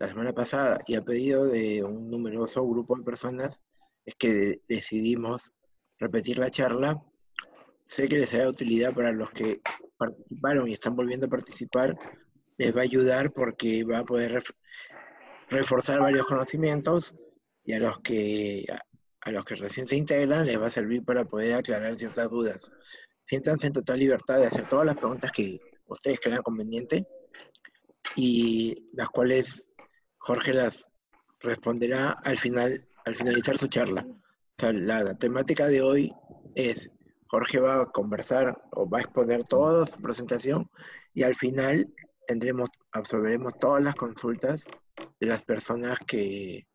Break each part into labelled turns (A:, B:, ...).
A: la semana pasada y a pedido de un numeroso grupo de personas, es que decidimos repetir la charla. Sé que les será de utilidad para los que participaron y están volviendo a participar, les va a ayudar porque va a poder reforzar varios conocimientos y a los que recién se integran les va a servir para poder aclarar ciertas dudas. Siéntanse en total libertad de hacer todas las preguntas que ustedes crean conveniente y las cuales Jorge las responderá al finalizar su charla. O sea, la temática de hoy es, Jorge va a conversar o va a exponer toda su presentación y al final absorberemos todas las consultas de las personas que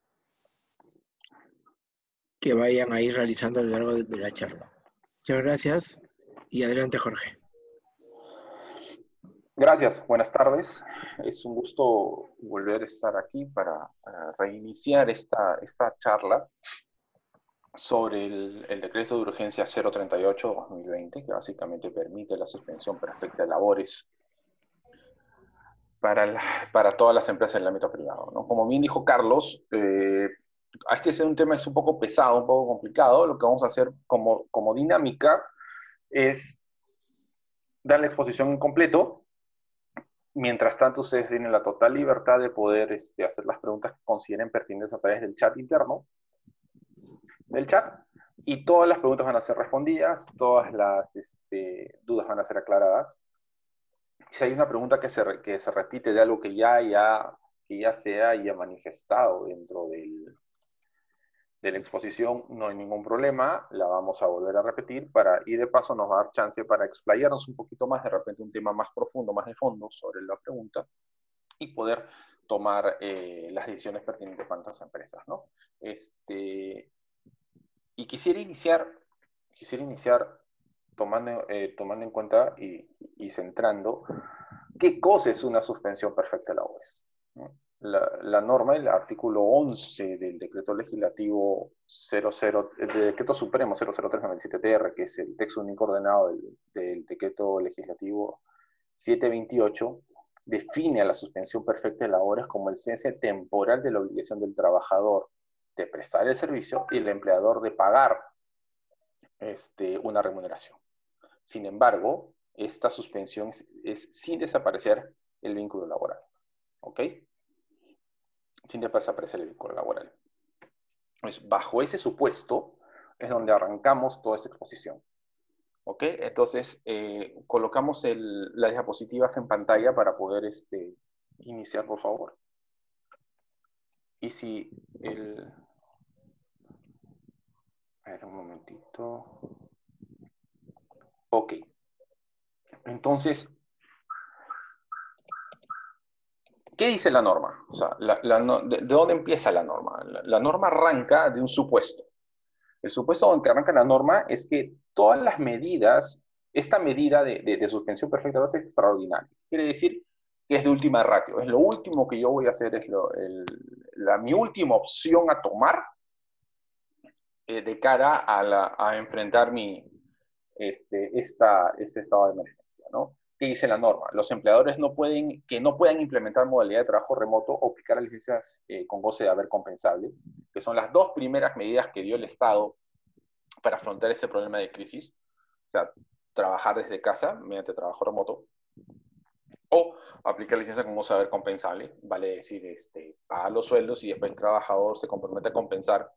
A: vayan a ir realizando a lo largo de la charla. Muchas gracias y adelante, Jorge.
B: Gracias, buenas tardes. Es un gusto volver a estar aquí para reiniciar esta charla sobre el decreto de urgencia 038-2020, que básicamente permite la suspensión perfecta de labores para todas las empresas del ámbito privado, ¿no? Como bien dijo Carlos, este es un tema es un poco pesado, un poco complicado. Lo que vamos a hacer como dinámica es dar la exposición en completo. Mientras tanto, ustedes tienen la total libertad de poder hacer las preguntas que consideren pertinentes a través del chat interno del chat, y todas las preguntas van a ser respondidas, todas las dudas van a ser aclaradas. Si hay una pregunta que se repite de algo que ya se haya manifestado dentro de la exposición, no hay ningún problema, la vamos a volver a repetir y de paso nos va a dar chance para explayarnos un poquito más, de repente un tema más profundo, más de fondo sobre la pregunta, y poder tomar las decisiones pertinentes para nuestras empresas, ¿no? Y quisiera iniciar tomando en cuenta y centrando qué cosa es una suspensión perfecta de la OES, ¿no? La norma, el artículo 11 del decreto legislativo del decreto supremo 00397-TR, que es el texto único ordenado del decreto legislativo 728, define a la suspensión perfecta de labores como el cese temporal de la obligación del trabajador de prestar el servicio y el empleador de pagar una remuneración. Sin embargo, esta suspensión es sin desaparecer el vínculo laboral. ¿Ok? Sin desaparecer el vínculo laboral. Pues bajo ese supuesto es donde arrancamos toda esta exposición. ¿Ok? Entonces, colocamos las diapositivas en pantalla para poder iniciar, por favor. Y si a ver, un momentito. Ok. Entonces, ¿qué dice la norma? O sea, ¿de dónde empieza la norma? La norma arranca de un supuesto. El supuesto donde arranca la norma es que todas las medidas, esta medida de suspensión perfecta va a ser extraordinaria. Quiere decir que es de última ratio. Es lo último que yo voy a hacer, es mi última opción a tomar de cara a enfrentar este estado de emergencia, ¿no? ¿Qué dice la norma? Los empleadores que no puedan implementar modalidad de trabajo remoto o aplicar licencias con goce de haber compensable, que son las dos primeras medidas que dio el Estado para afrontar ese problema de crisis. O sea, trabajar desde casa mediante trabajo remoto, o aplicar licencia con goce de haber compensable, vale decir, pagar los sueldos y después el trabajador se compromete a compensar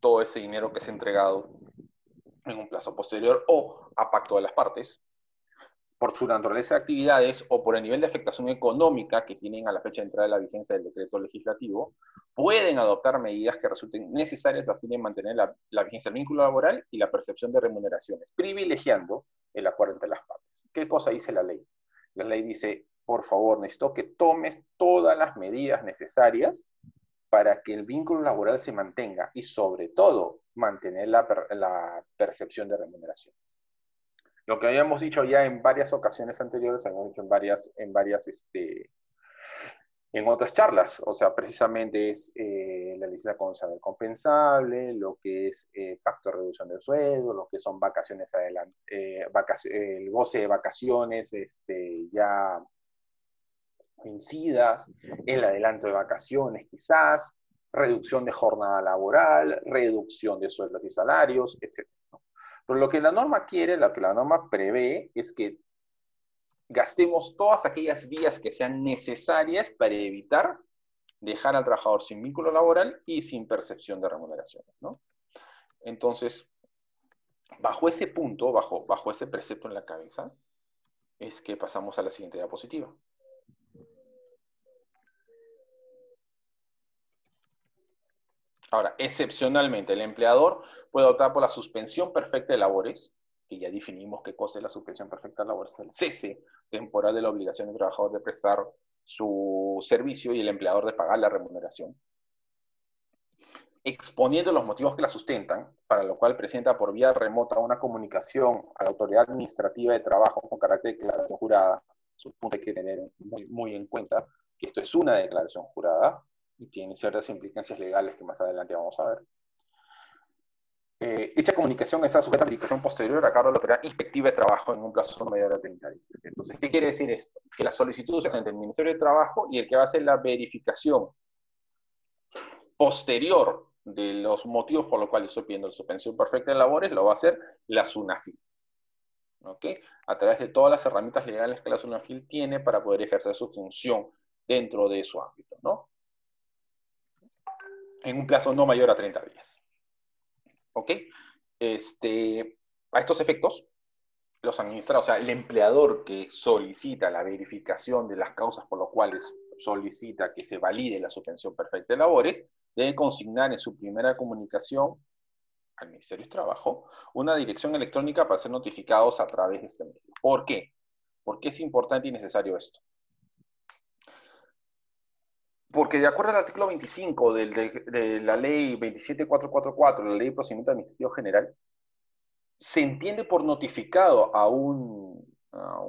B: todo ese dinero que se ha entregado en un plazo posterior o a pacto de las partes, por su naturaleza de actividades o por el nivel de afectación económica que tienen a la fecha de entrada de la vigencia del decreto legislativo, pueden adoptar medidas que resulten necesarias a fin de mantener la vigencia del vínculo laboral y la percepción de remuneraciones, privilegiando el acuerdo entre las partes. ¿Qué cosa dice la ley? La ley dice, por favor, necesito que tomes todas las medidas necesarias para que el vínculo laboral se mantenga y, sobre todo, mantener la percepción de remuneraciones. Lo que habíamos dicho ya en varias ocasiones anteriores, habíamos dicho en otras charlas, o sea, precisamente es la licencia con saber compensable, lo que es pacto de reducción del sueldo, lo que son vacaciones el goce de vacaciones ya vencidas, el adelanto de vacaciones quizás, reducción de jornada laboral, reducción de sueldos y salarios, etc. Pero lo que la norma quiere, lo que la norma prevé, es que gastemos todas aquellas vías que sean necesarias para evitar dejar al trabajador sin vínculo laboral y sin percepción de remuneraciones, ¿no? Entonces, bajo ese punto, bajo ese precepto en la cabeza, es que pasamos a la siguiente diapositiva. Ahora, excepcionalmente, el empleador puede optar por la suspensión perfecta de labores, que ya definimos qué cosa es la suspensión perfecta de labores, es el cese temporal de la obligación del trabajador de prestar su servicio y el empleador de pagar la remuneración, exponiendo los motivos que la sustentan, para lo cual presenta por vía remota una comunicación a la autoridad administrativa de trabajo con carácter de declaración jurada. Es un punto que hay que tener muy en cuenta, que esto es una declaración jurada y tiene ciertas implicancias legales que más adelante vamos a ver. Dicha comunicación está sujeta a aplicación posterior a cargo de la autoridad inspectiva de trabajo en un plazo mayor a 30 días. Entonces, ¿qué quiere decir esto? Que la solicitud se hace entre el Ministerio de Trabajo y el que va a hacer la verificación posterior de los motivos por los cuales estoy pidiendo la suspensión perfecta de labores, lo va a hacer la SUNAFIL. ¿Ok? A través de todas las herramientas legales que la SUNAFIL tiene para poder ejercer su función dentro de su ámbito, ¿no? En un plazo no mayor a 30 días. ¿Ok? A estos efectos, los administrados, o sea, el empleador que solicita la verificación de las causas por las cuales solicita que se valide la suspensión perfecta de labores, debe consignar en su primera comunicación al Ministerio de Trabajo una dirección electrónica para ser notificados a través de este medio. ¿Por qué? ¿Por qué es importante y necesario esto? Porque de acuerdo al artículo 25 de la ley 27444, la ley de procedimiento administrativo general, se entiende por notificado a un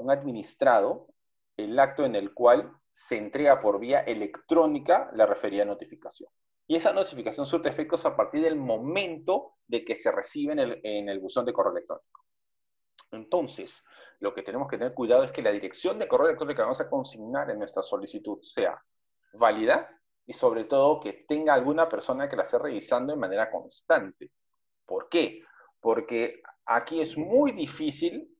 B: administrado el acto en el cual se entrega por vía electrónica la referida notificación. Y esa notificación surte efectos a partir del momento de que se recibe en el buzón de correo electrónico. Entonces, lo que tenemos que tener cuidado es que la dirección de correo electrónico que vamos a consignar en nuestra solicitud sea válida y sobre todo que tenga alguna persona que la esté revisando de manera constante. ¿Por qué? Porque aquí es muy difícil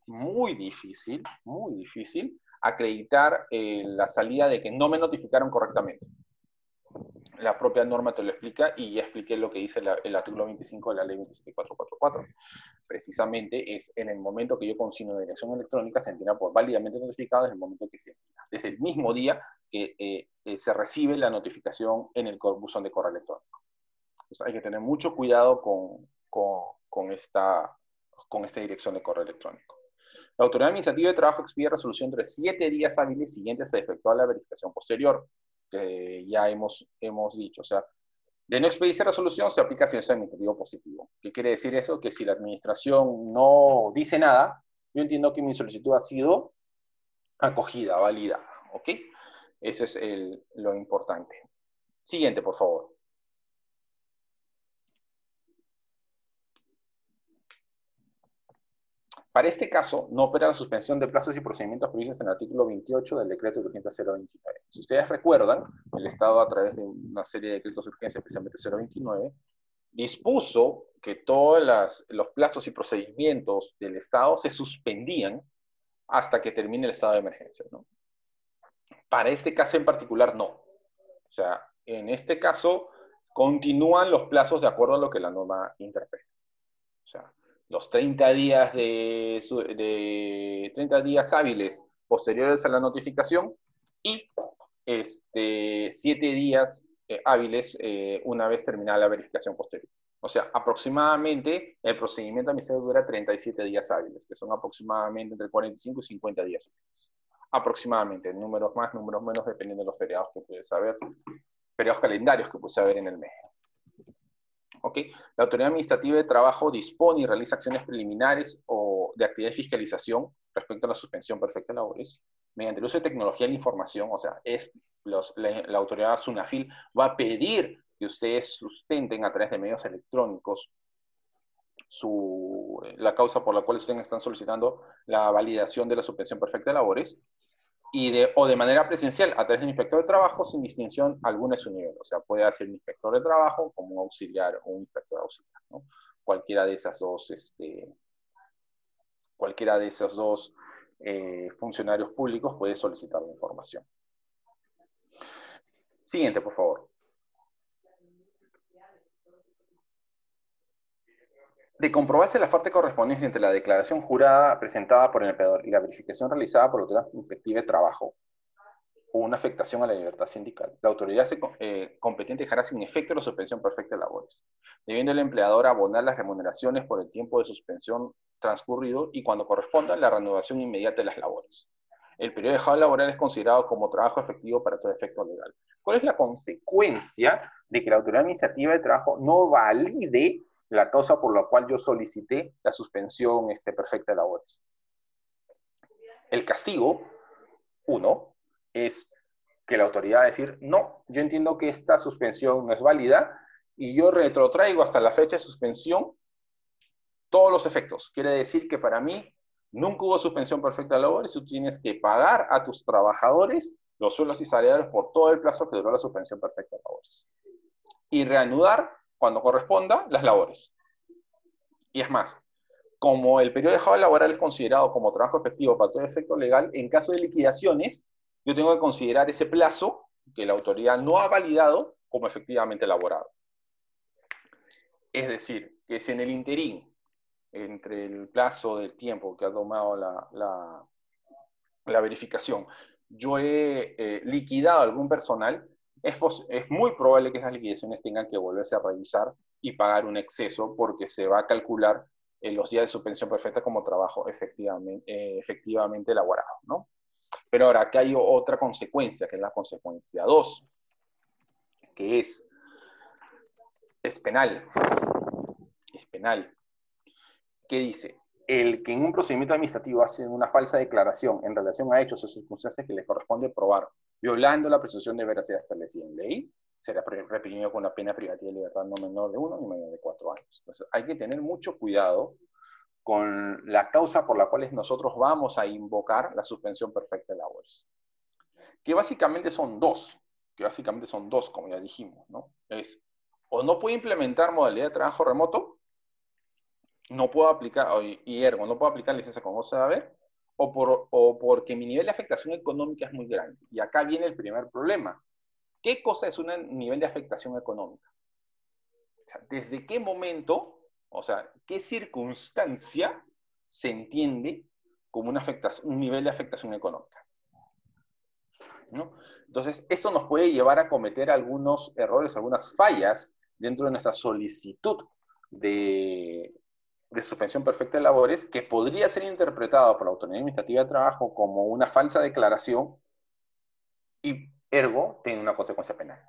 B: acreditar la salida de que no me notificaron correctamente. La propia norma te lo explica y ya expliqué lo que dice el artículo 25 de la ley 27444. Precisamente es en el momento que yo consigno de dirección electrónica, se entienda por válidamente notificado desde el momento que se envía. Desde el mismo día que se recibe la notificación en el buzón de correo electrónico. Entonces hay que tener mucho cuidado con esta dirección de correo electrónico. La Autoridad Administrativa de Trabajo expide resolución entre 7 días hábiles siguientes a efectuar la verificación posterior, que ya hemos dicho. O sea, de no expedirse resolución se aplica silencio administrativo positivo. ¿Qué quiere decir eso? Que si la administración no dice nada, yo entiendo que mi solicitud ha sido acogida, validada. ¿Ok? Eso es lo importante. Siguiente, por favor. Para este caso, no opera la suspensión de plazos y procedimientos previstos en el artículo 28 del decreto de urgencia 029. Si ustedes recuerdan, el Estado, a través de una serie de decretos de urgencia, especialmente 029, dispuso que todos los plazos y procedimientos del Estado se suspendían hasta que termine el estado de emergencia, ¿no? Para este caso en particular, no. O sea, en este caso, continúan los plazos de acuerdo a lo que la norma interpreta. O sea, los 30 días 30 días hábiles posteriores a la notificación y 7 días hábiles una vez terminada la verificación posterior. O sea, aproximadamente el procedimiento administrativo dura 37 días hábiles, que son aproximadamente entre 45 y 50 días hábiles. Aproximadamente, números más, números menos, dependiendo de los feriados que puedes haber, feriados calendarios que puedes haber en el mes. ¿Ok? La Autoridad Administrativa de Trabajo dispone y realiza acciones preliminares o de actividad de fiscalización respecto a la suspensión perfecta de labores mediante el uso de tecnología de la información. O sea, la autoridad SUNAFIL va a pedir que ustedes sustenten a través de medios electrónicos la causa por la cual ustedes están solicitando la validación de la suspensión perfecta de labores, o de manera presencial a través del inspector de trabajo sin distinción alguna de su nivel. O sea, puede hacer un inspector de trabajo como un auxiliar o un inspector auxiliar, ¿no? Cualquiera de esas dos, funcionarios públicos puede solicitar la información. Siguiente, por favor. De comprobarse la falta de correspondencia entre la declaración jurada presentada por el empleador y la verificación realizada por la autoridad inspectiva de trabajo o una afectación a la libertad sindical, la autoridad competente dejará sin efecto la suspensión perfecta de labores, debiendo el empleador abonar las remuneraciones por el tiempo de suspensión transcurrido y cuando corresponda la reanudación inmediata de las labores. El periodo dejado laboral es considerado como trabajo efectivo para todo efecto legal. ¿Cuál es la consecuencia de que la autoridad administrativa de trabajo no valide la causa por la cual yo solicité la suspensión perfecta de labores? El castigo, uno, es que la autoridad va a decir, no, yo entiendo que esta suspensión no es válida y yo retrotraigo hasta la fecha de suspensión todos los efectos. Quiere decir que para mí nunca hubo suspensión perfecta de labores y tú tienes que pagar a tus trabajadores los sueldos y salarios por todo el plazo que duró la suspensión perfecta de labores. Y reanudar, cuando corresponda, las labores. Y es más, como el periodo dejado laboral es considerado como trabajo efectivo para todo efecto legal, en caso de liquidaciones, yo tengo que considerar ese plazo que la autoridad no ha validado como efectivamente elaborado. Es decir, que si en el interín, entre el plazo del tiempo que ha tomado la verificación, yo he liquidado algún personal, es muy probable que esas liquidaciones tengan que volverse a revisar y pagar un exceso porque se va a calcular los días de suspensión perfecta como trabajo efectivamente elaborado, ¿no? Pero ahora, acá hay otra consecuencia, que es la consecuencia 2, que es penal. Es penal. ¿Qué dice? El que en un procedimiento administrativo hace una falsa declaración en relación a hechos o circunstancias que le corresponde probar, violando la presunción de veracidad establecida en ley, será reprimido con una pena privativa de libertad no menor de 1 ni mayor de 4 años. Entonces, hay que tener mucho cuidado con la causa por la cual nosotros vamos a invocar la suspensión perfecta de labores. Que básicamente son dos, como ya dijimos, ¿no? Es, o no puedo implementar modalidad de trabajo remoto, no puedo aplicar, y ergo, no puedo aplicar licencia con goce de haber, o porque mi nivel de afectación económica es muy grande. Y acá viene el primer problema. ¿Qué cosa es un nivel de afectación económica? O sea, ¿desde qué momento, o sea, qué circunstancia se entiende como un nivel de afectación económica? ¿No? Entonces, eso nos puede llevar a cometer algunos errores, algunas fallas dentro de nuestra solicitud de suspensión perfecta de labores, que podría ser interpretado por la Autoridad Administrativa de Trabajo como una falsa declaración y, ergo, tiene una consecuencia penal.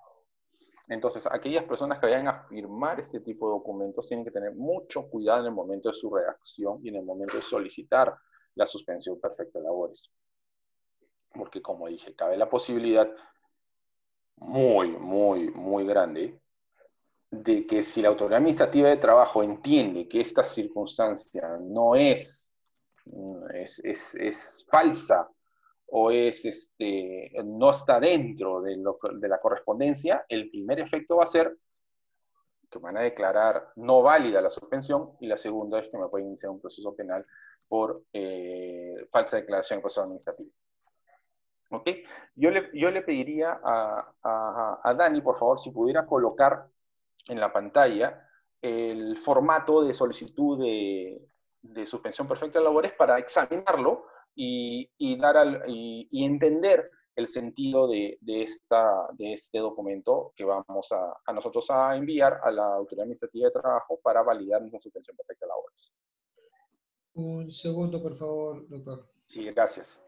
B: Entonces, aquellas personas que vayan a firmar este tipo de documentos tienen que tener mucho cuidado en el momento de su redacción y en el momento de solicitar la suspensión perfecta de labores. Porque, como dije, cabe la posibilidad muy grande de que si la Autoridad Administrativa de Trabajo entiende que esta circunstancia no es falsa o no está dentro de la correspondencia, el primer efecto va a ser que van a declarar no válida la suspensión y la segunda es que me pueden iniciar un proceso penal por falsa declaración de proceso administrativo. ¿Ok? Yo le pediría a Dani, por favor, si pudiera colocar en la pantalla el formato de solicitud de suspensión perfecta de labores para examinarlo y entender el sentido de este documento que vamos a nosotros a enviar a la Autoridad Administrativa de Trabajo para validar nuestra suspensión perfecta de labores.
C: Un segundo, por favor, doctor.
B: Sí, gracias.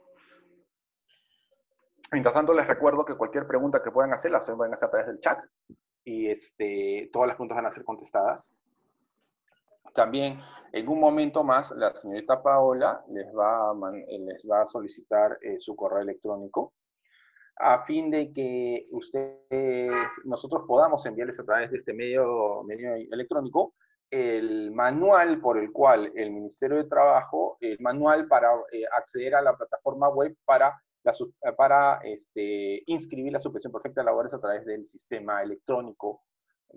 B: Mientras tanto, les recuerdo que cualquier pregunta que puedan hacer, la pueden hacer a través del chat y todas las preguntas van a ser contestadas. También, en un momento más, la señorita Paola les va a solicitar su correo electrónico a fin de que nosotros podamos enviarles a través de este medio electrónico el manual por el cual el Ministerio de Trabajo, el manual para acceder a la plataforma web para inscribir la suspensión perfecta de labores a través del sistema electrónico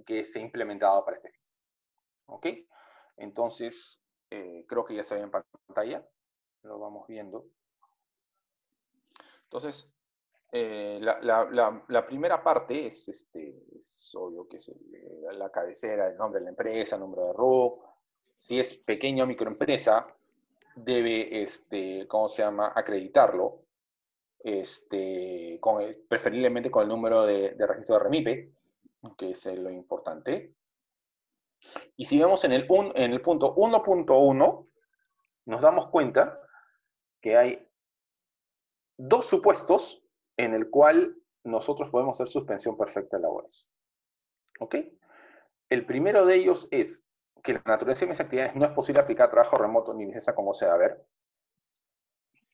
B: que se ha implementado para este fin. ¿Ok? Entonces, creo que ya se ve en pantalla. Lo vamos viendo. Entonces, la primera parte es obvio que es la cabecera, el nombre de la empresa, el número de RUC. Si es pequeña o microempresa, debe, ¿cómo se llama?, acreditarlo, preferiblemente con el número de registro de REMIPE, que es lo importante. Y si vemos en el punto 1.1, nos damos cuenta que hay dos supuestos en el cual nosotros podemos hacer suspensión perfecta de labores. ¿Ok? El primero de ellos es que la naturaleza de mis actividades no es posible aplicar trabajo remoto ni licencia con goce de haber.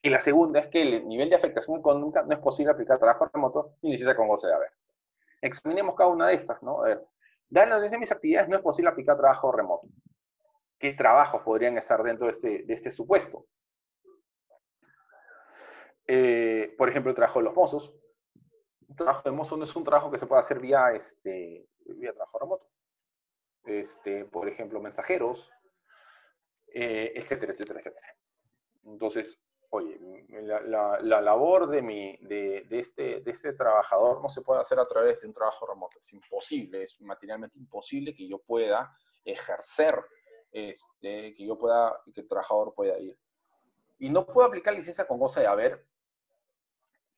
B: Y la segunda es que el nivel de afectación económica no es posible aplicar trabajo remoto ni licencia con goce de haber. Examinemos cada una de estas, ¿no? A ver, dada la naturaleza de mis actividades no es posible aplicar trabajo remoto. ¿Qué trabajos podrían estar dentro de este supuesto? Por ejemplo, el trabajo de los mozos. Un trabajo de mozo no es un trabajo que se pueda hacer vía trabajo remoto. Por ejemplo, mensajeros, etcétera, etcétera, etcétera. Entonces, oye, la labor de este trabajador no se puede hacer a través de un trabajo remoto. Es imposible, es materialmente imposible que yo pueda ejercer, que el trabajador pueda ir. Y no puedo aplicar licencia con goce de haber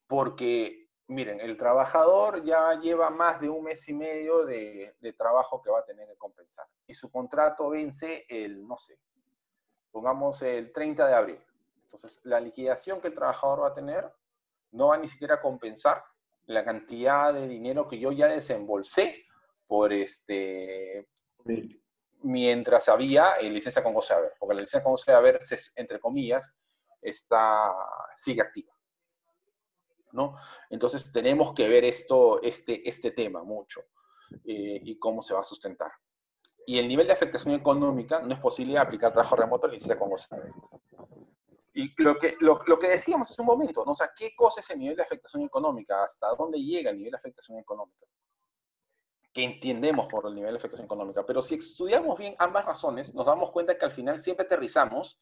B: porque, miren, el trabajador ya lleva más de 1 mes y medio de trabajo que va a tener que compensar. Y su contrato vence no sé, pongamos el 30 de abril. Entonces, la liquidación que el trabajador va a tener no va ni siquiera a compensar la cantidad de dinero que yo ya desembolsé por mientras había licencia con goce de haber. Porque la licencia con goce de haber, entre comillas, sigue activa, ¿no? Entonces tenemos que ver este tema mucho y cómo se va a sustentar. Y el nivel de afectación económica no es posible aplicar trabajo remoto en licencia con goce de haber. Y lo que decíamos hace un momento, ¿no? O sea, ¿qué cosa es el nivel de afectación económica? ¿Hasta dónde llega el nivel de afectación económica? ¿Qué entendemos por el nivel de afectación económica? Pero si estudiamos bien ambas razones, nos damos cuenta que al final siempre aterrizamos,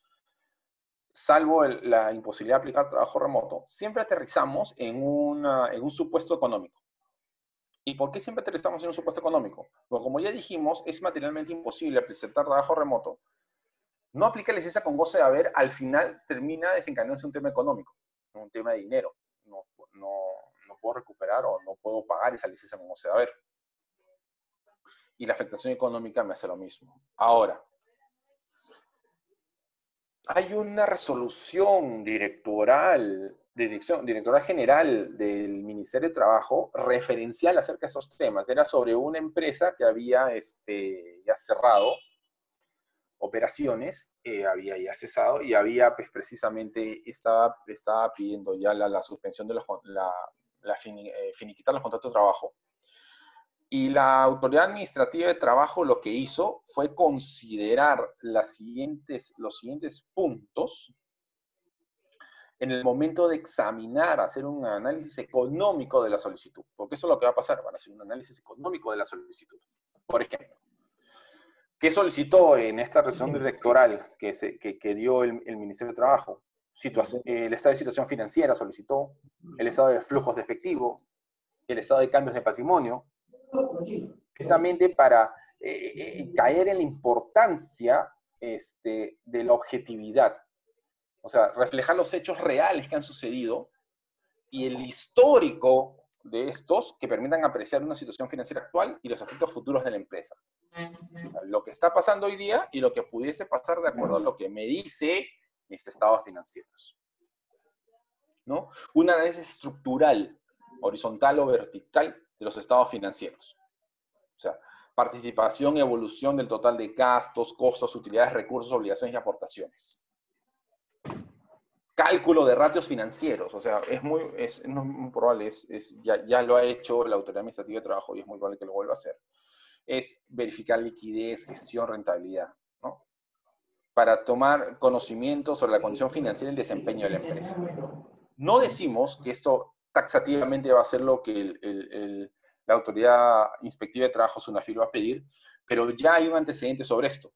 B: salvo la imposibilidad de aplicar trabajo remoto, siempre aterrizamos en un supuesto económico. ¿Y por qué siempre aterrizamos en un supuesto económico? Porque como ya dijimos, es materialmente imposible presentar trabajo remoto. No aplica licencia con goce de haber, al final termina desencadenándose un tema económico, un tema de dinero. No puedo recuperar o no puedo pagar esa licencia con goce de haber. Y la afectación económica me hace lo mismo. Ahora, hay una resolución directoral general del Ministerio de Trabajo referencial acerca de esos temas. Era sobre una empresa que había ya cerrado operaciones, había ya cesado y había, pues precisamente, estaba pidiendo ya la suspensión de finiquitar los contratos de trabajo. Y la Autoridad Administrativa de Trabajo lo que hizo fue considerar los siguientes puntos en el momento de examinar, hacer un análisis económico de la solicitud. Porque eso es lo que va a pasar, van a hacer un análisis económico de la solicitud. Por ejemplo, ¿qué solicitó en esta resolución directoral que dio el Ministerio de Trabajo? El estado de situación financiera solicitó, el estado de flujos de efectivo, el estado de cambios de patrimonio, precisamente para caer en la importancia de la objetividad. O sea, reflejar los hechos reales que han sucedido y el histórico de estos que permitan apreciar una situación financiera actual y los efectos futuros de la empresa. Lo que está pasando hoy día y lo que pudiese pasar de acuerdo a lo que me dice mis estados financieros, ¿no? Un análisis estructural, horizontal o vertical de los estados financieros. O sea, participación y evolución del total de gastos, costos, utilidades, recursos, obligaciones y aportaciones. Cálculo de ratios financieros, o sea, no es muy probable, ya lo ha hecho la Autoridad Administrativa de Trabajo y es muy probable que lo vuelva a hacer. Es verificar liquidez, gestión, rentabilidad, ¿no? Para tomar conocimiento sobre la condición financiera y el desempeño de la empresa. No decimos que esto taxativamente va a ser lo que la autoridad inspectiva de trabajo SUNAFIL va a pedir, pero ya hay un antecedente sobre esto.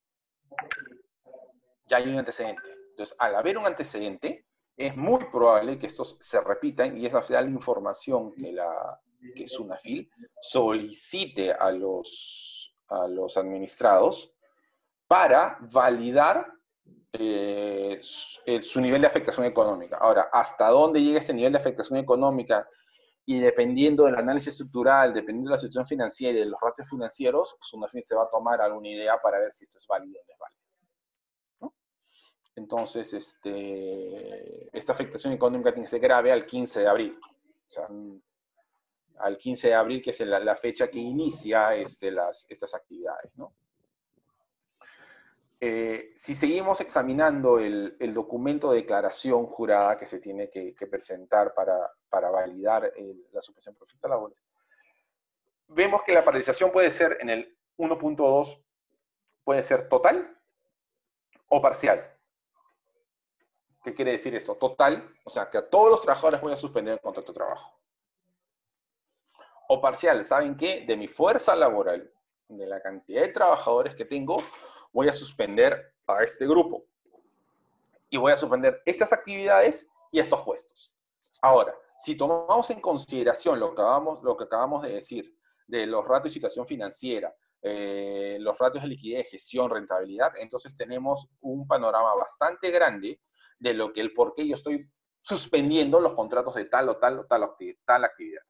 B: Ya hay un antecedente. Entonces, al haber un antecedente, es muy probable que estos se repitan y esa sea la información que SUNAFIL solicite a los administrados para validar su nivel de afectación económica. Ahora, ¿hasta dónde llega este nivel de afectación económica? Y dependiendo del análisis estructural, dependiendo de la situación financiera y de los ratios financieros, SUNAFIL se va a tomar alguna idea para ver si esto es válido o no es válido, ¿no? Entonces, esta afectación económica tiene que ser grave al 15 de abril. O sea, al 15 de abril, que es la fecha que inicia estas actividades, ¿no? Si seguimos examinando el documento de declaración jurada que se tiene que presentar para validar la suspensión por efecto de labores, vemos que la paralización puede ser en el 1.2, puede ser total o parcial. ¿Qué quiere decir eso? Total, o sea, que a todos los trabajadores voy a suspender el contrato de trabajo. O parcial, ¿saben qué? De mi fuerza laboral, de la cantidad de trabajadores que tengo, voy a suspender a este grupo. Y voy a suspender estas actividades y estos puestos. Ahora, si tomamos en consideración lo que acabamos de decir, de los ratios de situación financiera, los ratios de liquidez, gestión, rentabilidad, entonces tenemos un panorama bastante grande de lo que el por qué yo estoy suspendiendo los contratos de tal o tal actividad,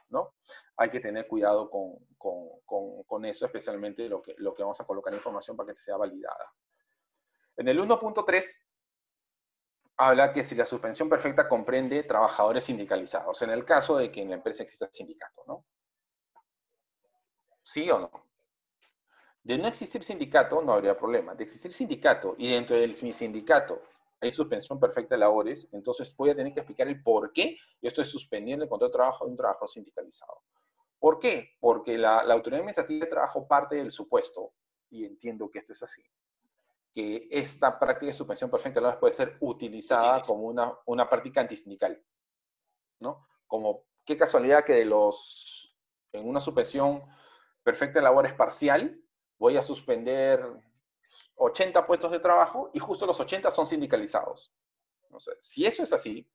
B: ¿no? Hay que tener cuidado con eso, especialmente lo que vamos a colocar en información para que sea validada. En el 1.3 habla que si la suspensión perfecta comprende trabajadores sindicalizados, en el caso de que en la empresa exista sindicato, ¿no? ¿Sí o no? De no existir sindicato no habría problema. De existir sindicato y dentro de mi sindicato hay suspensión perfecta de labores, entonces voy a tener que explicar el por qué yo estoy suspendiendo el contrato de trabajo de un trabajador sindicalizado. ¿Por qué? Porque la autoridad administrativa de trabajo parte del supuesto, y entiendo que esto es así, que esta práctica de suspensión perfecta de labores puede ser utilizada como una práctica antisindical, ¿no? Como, qué casualidad que en una suspensión perfecta de labores parcial, voy a suspender 80 puestos de trabajo y justo los 80 son sindicalizados. O sea, si eso es así,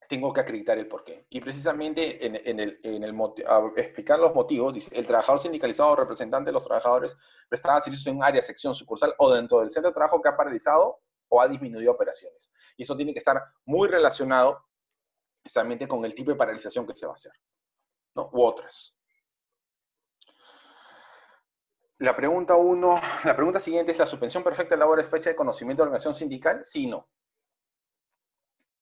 B: tengo que acreditar el porqué. Y precisamente explicar los motivos, dice, el trabajador sindicalizado o representante de los trabajadores prestaba servicios en un área, sección, sucursal o dentro del centro de trabajo que ha paralizado o ha disminuido operaciones. Y eso tiene que estar muy relacionado precisamente con el tipo de paralización que se va a hacer, ¿no? U otras. La pregunta siguiente es, ¿la suspensión perfecta de labores fecha de conocimiento de la organización sindical? Sí y no.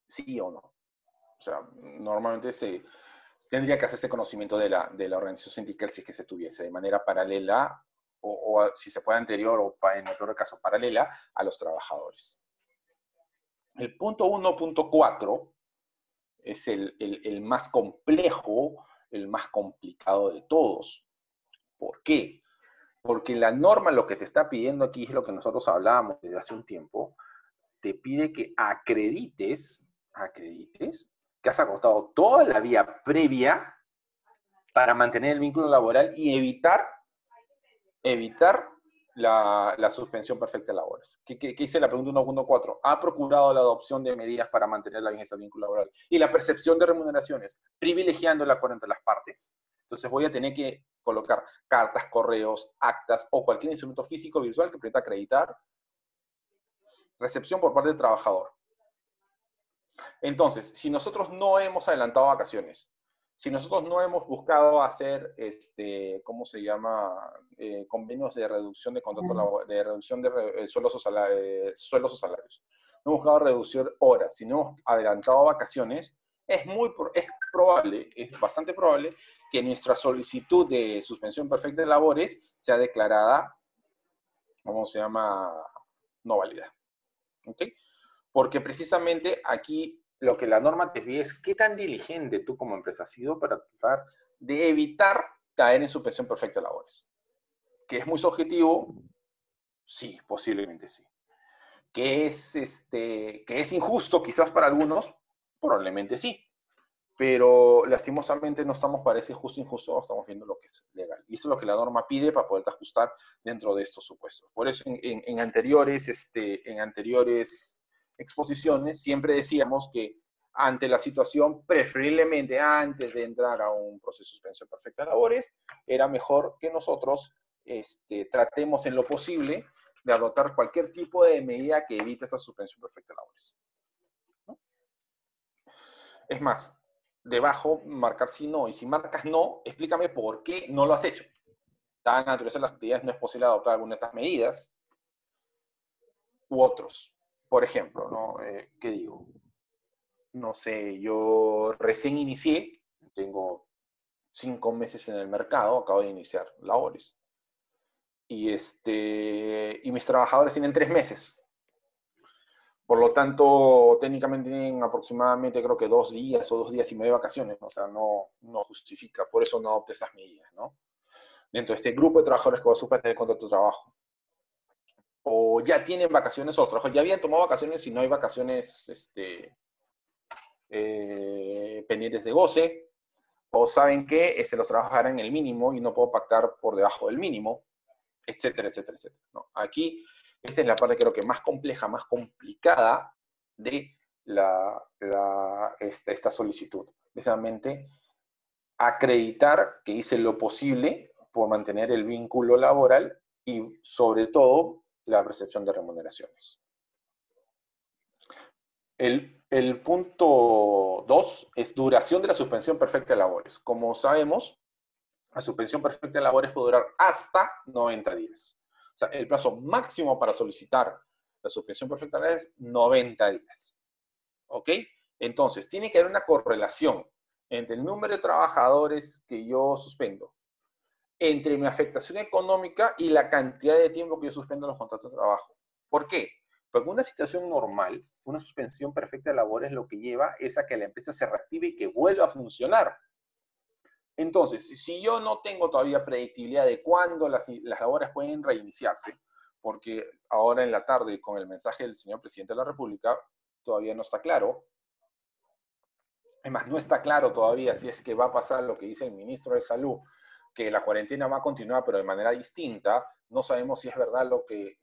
B: Sí o no. O sea, normalmente tendría que hacerse conocimiento de la organización sindical si es que se tuviese de manera paralela o si se puede anterior o en el peor caso paralela a los trabajadores. El punto 1.4 es el más complejo, el más complicado de todos. ¿Por qué? Porque la norma lo que te está pidiendo aquí es lo que nosotros hablábamos desde hace un tiempo, te pide que acredites que has agotado toda la vía previa para mantener el vínculo laboral y evitar la suspensión perfecta de labores. ¿Qué dice la pregunta 1.4? Ha procurado la adopción de medidas para mantener la vigencia del vínculo laboral y la percepción de remuneraciones, privilegiando el acuerdo entre las partes. Entonces voy a tener que colocar cartas, correos, actas o cualquier instrumento físico o virtual que permita acreditar recepción por parte del trabajador. Entonces, si nosotros no hemos adelantado vacaciones, si nosotros no hemos buscado hacer, ¿cómo se llama? Convenios de reducción de contrato, de reducción de sueldos o salarios. No hemos buscado reducir horas, si no hemos adelantado vacaciones, es probable, es bastante probable que nuestra solicitud de suspensión perfecta de labores sea declarada, ¿cómo se llama? No válida. ¿Ok? Porque precisamente aquí lo que la norma te pide es qué tan diligente tú como empresa has sido para tratar de evitar caer en suspensión perfecta de labores. ¿Que es muy subjetivo? Sí, posiblemente sí. ¿Que es injusto quizás para algunos? Probablemente sí. Pero lastimosamente no estamos para ese justo injusto, estamos viendo lo que es legal. Y eso es lo que la norma pide para poder ajustar dentro de estos supuestos. Por eso en anteriores exposiciones siempre decíamos que ante la situación, preferiblemente antes de entrar a un proceso de suspensión perfecta de labores, era mejor que nosotros tratemos en lo posible de adoptar cualquier tipo de medida que evite esta suspensión perfecta de labores, ¿no? Es más, debajo marcar sí, no, y si marcas no, explícame por qué no lo has hecho. Dada la naturaleza de las actividades, no es posible adoptar alguna de estas medidas u otros. Por ejemplo, ¿no? ¿Qué digo? No sé, yo recién inicié, tengo 5 meses en el mercado, acabo de iniciar labores. Y mis trabajadores tienen 3 meses. Por lo tanto, técnicamente tienen aproximadamente, creo que 2 días o 2 días y medio de vacaciones, ¿no? O sea, no justifica, por eso no adopte esas medidas, ¿no? Dentro de este grupo de trabajadores que va a suspender el contrato de trabajo. O ya tienen vacaciones, o los trabajadores ya habían tomado vacaciones y no hay vacaciones pendientes de goce, o saben que los trabajos harán el mínimo y no puedo pactar por debajo del mínimo, etcétera, etcétera, etcétera, ¿no? Aquí, esta es la parte creo que más compleja, más complicada de esta solicitud. Precisamente, acreditar que hice lo posible por mantener el vínculo laboral y, sobre todo, la percepción de remuneraciones. El punto 2 es duración de la suspensión perfecta de labores. Como sabemos, la suspensión perfecta de labores puede durar hasta 90 días. O sea, el plazo máximo para solicitar la suspensión perfecta de labores es 90 días. ¿Ok? Entonces, tiene que haber una correlación entre el número de trabajadores que yo suspendo, entre mi afectación económica y la cantidad de tiempo que yo suspendo los contratos de trabajo. ¿Por qué? Porque una situación normal, una suspensión perfecta de labores, lo que lleva es a que la empresa se reactive y que vuelva a funcionar. Entonces, si yo no tengo todavía predictibilidad de cuándo las labores pueden reiniciarse, porque ahora en la tarde, con el mensaje del señor presidente de la República, todavía no está claro. Además, no está claro todavía si es que va a pasar lo que dice el ministro de Salud, que la cuarentena va a continuar, pero de manera distinta. No sabemos si es verdad lo que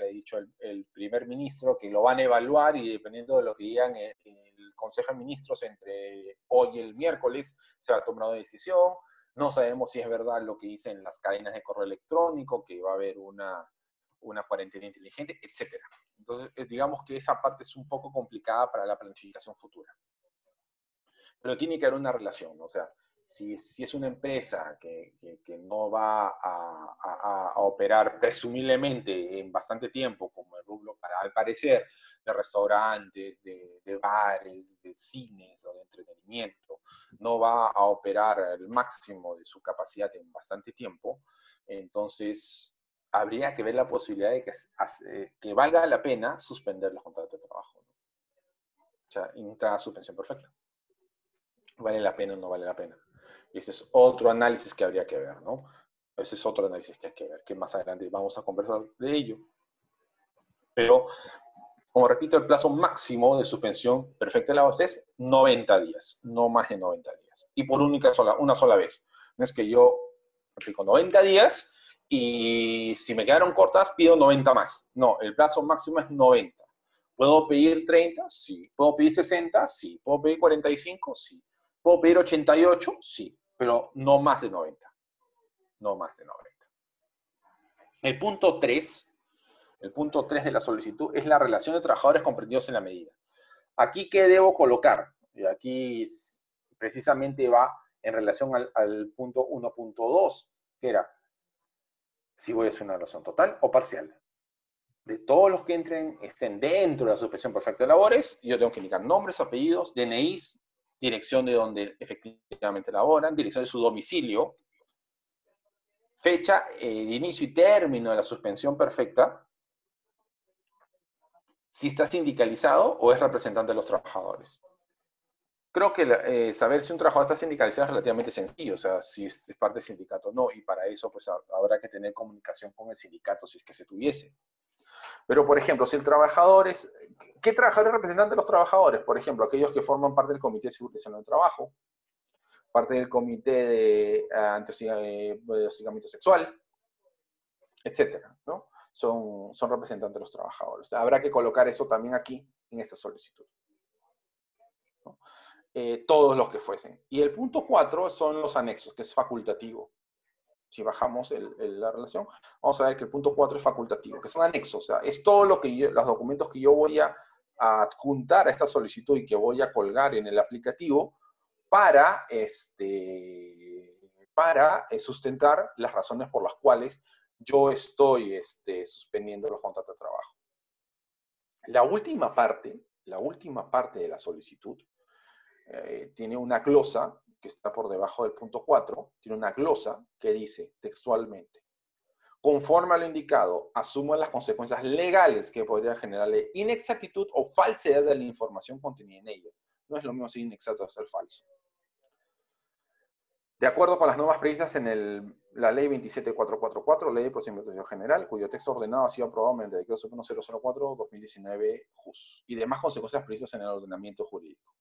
B: ha dicho el primer ministro, que lo van a evaluar y dependiendo de lo que digan el Consejo de Ministros entre hoy y el miércoles, se va a tomar una decisión. No sabemos si es verdad lo que dicen las cadenas de correo electrónico, que va a haber una cuarentena inteligente, etc. Entonces, digamos que esa parte es un poco complicada para la planificación futura. Pero tiene que haber una relación, o sea, si es una empresa que no va a operar presumiblemente en bastante tiempo, como el rubro, al parecer, de restaurantes, de bares, de cines o de entretenimiento, no va a operar al máximo de su capacidad en bastante tiempo, entonces habría que ver la posibilidad de que valga la pena suspender los contratos de trabajo, ¿no? O sea, entrar a suspensión perfecta. ¿Vale la pena o no vale la pena? Y ese es otro análisis que habría que ver, ¿no? Ese es otro análisis que hay que ver, que más adelante vamos a conversar de ello. Pero, como repito, el plazo máximo de suspensión perfecta de labores es 90 días, no más de 90 días. Y por una sola vez. No es que yo aplico 90 días y si me quedaron cortas, pido 90 más. No, el plazo máximo es 90. ¿Puedo pedir 30? Sí. ¿Puedo pedir 60? Sí. ¿Puedo pedir 45? Sí. ¿Puedo pedir 88? Sí, pero no más de 90. No más de 90. El punto 3 de la solicitud es la relación de trabajadores comprendidos en la medida. Aquí, ¿qué debo colocar? Y aquí precisamente va en relación al punto 1.2, que era si voy a hacer una relación total o parcial. De todos los que estén dentro de la suspensión perfecta de labores, yo tengo que indicar nombres, apellidos, DNIs, dirección de donde efectivamente laboran, dirección de su domicilio, fecha de inicio y término de la suspensión perfecta, si está sindicalizado o es representante de los trabajadores. Creo que saber si un trabajador está sindicalizado es relativamente sencillo, o sea, si es parte del sindicato o no, y para eso pues habrá que tener comunicación con el sindicato si es que se tuviese. Pero, por ejemplo, si el trabajador es... ¿Qué trabajador es representante de los trabajadores? Por ejemplo, aquellos que forman parte del Comité de Seguridad del Trabajo, parte del Comité de Hostigamiento Sexual, etcétera, ¿no? Son representantes de los trabajadores. Habrá que colocar eso también aquí en esta solicitud, ¿no? Todos los que fuesen. Y el punto 4 son los anexos, que es facultativo. Si bajamos la relación, vamos a ver que el punto 4 es facultativo, que son anexos. O sea, es todo lo que los documentos que yo voy a adjuntar a esta solicitud y que voy a colgar en el aplicativo para sustentar las razones por las cuales yo estoy suspendiendo los contratos de trabajo. La última parte de la solicitud tiene una glosa que está por debajo del punto 4, tiene una glosa que dice textualmente: conforme a lo indicado, asumo las consecuencias legales que podrían generarle inexactitud o falsedad de la información contenida en ella. No es lo mismo ser inexacto que ser falso. De acuerdo con las normas previstas en la Ley 27444, Ley de Procedimiento General, cuyo texto ordenado ha sido aprobado mediante el Decreto Supremo 004-2019 JUS, y demás consecuencias previstas en el ordenamiento jurídico.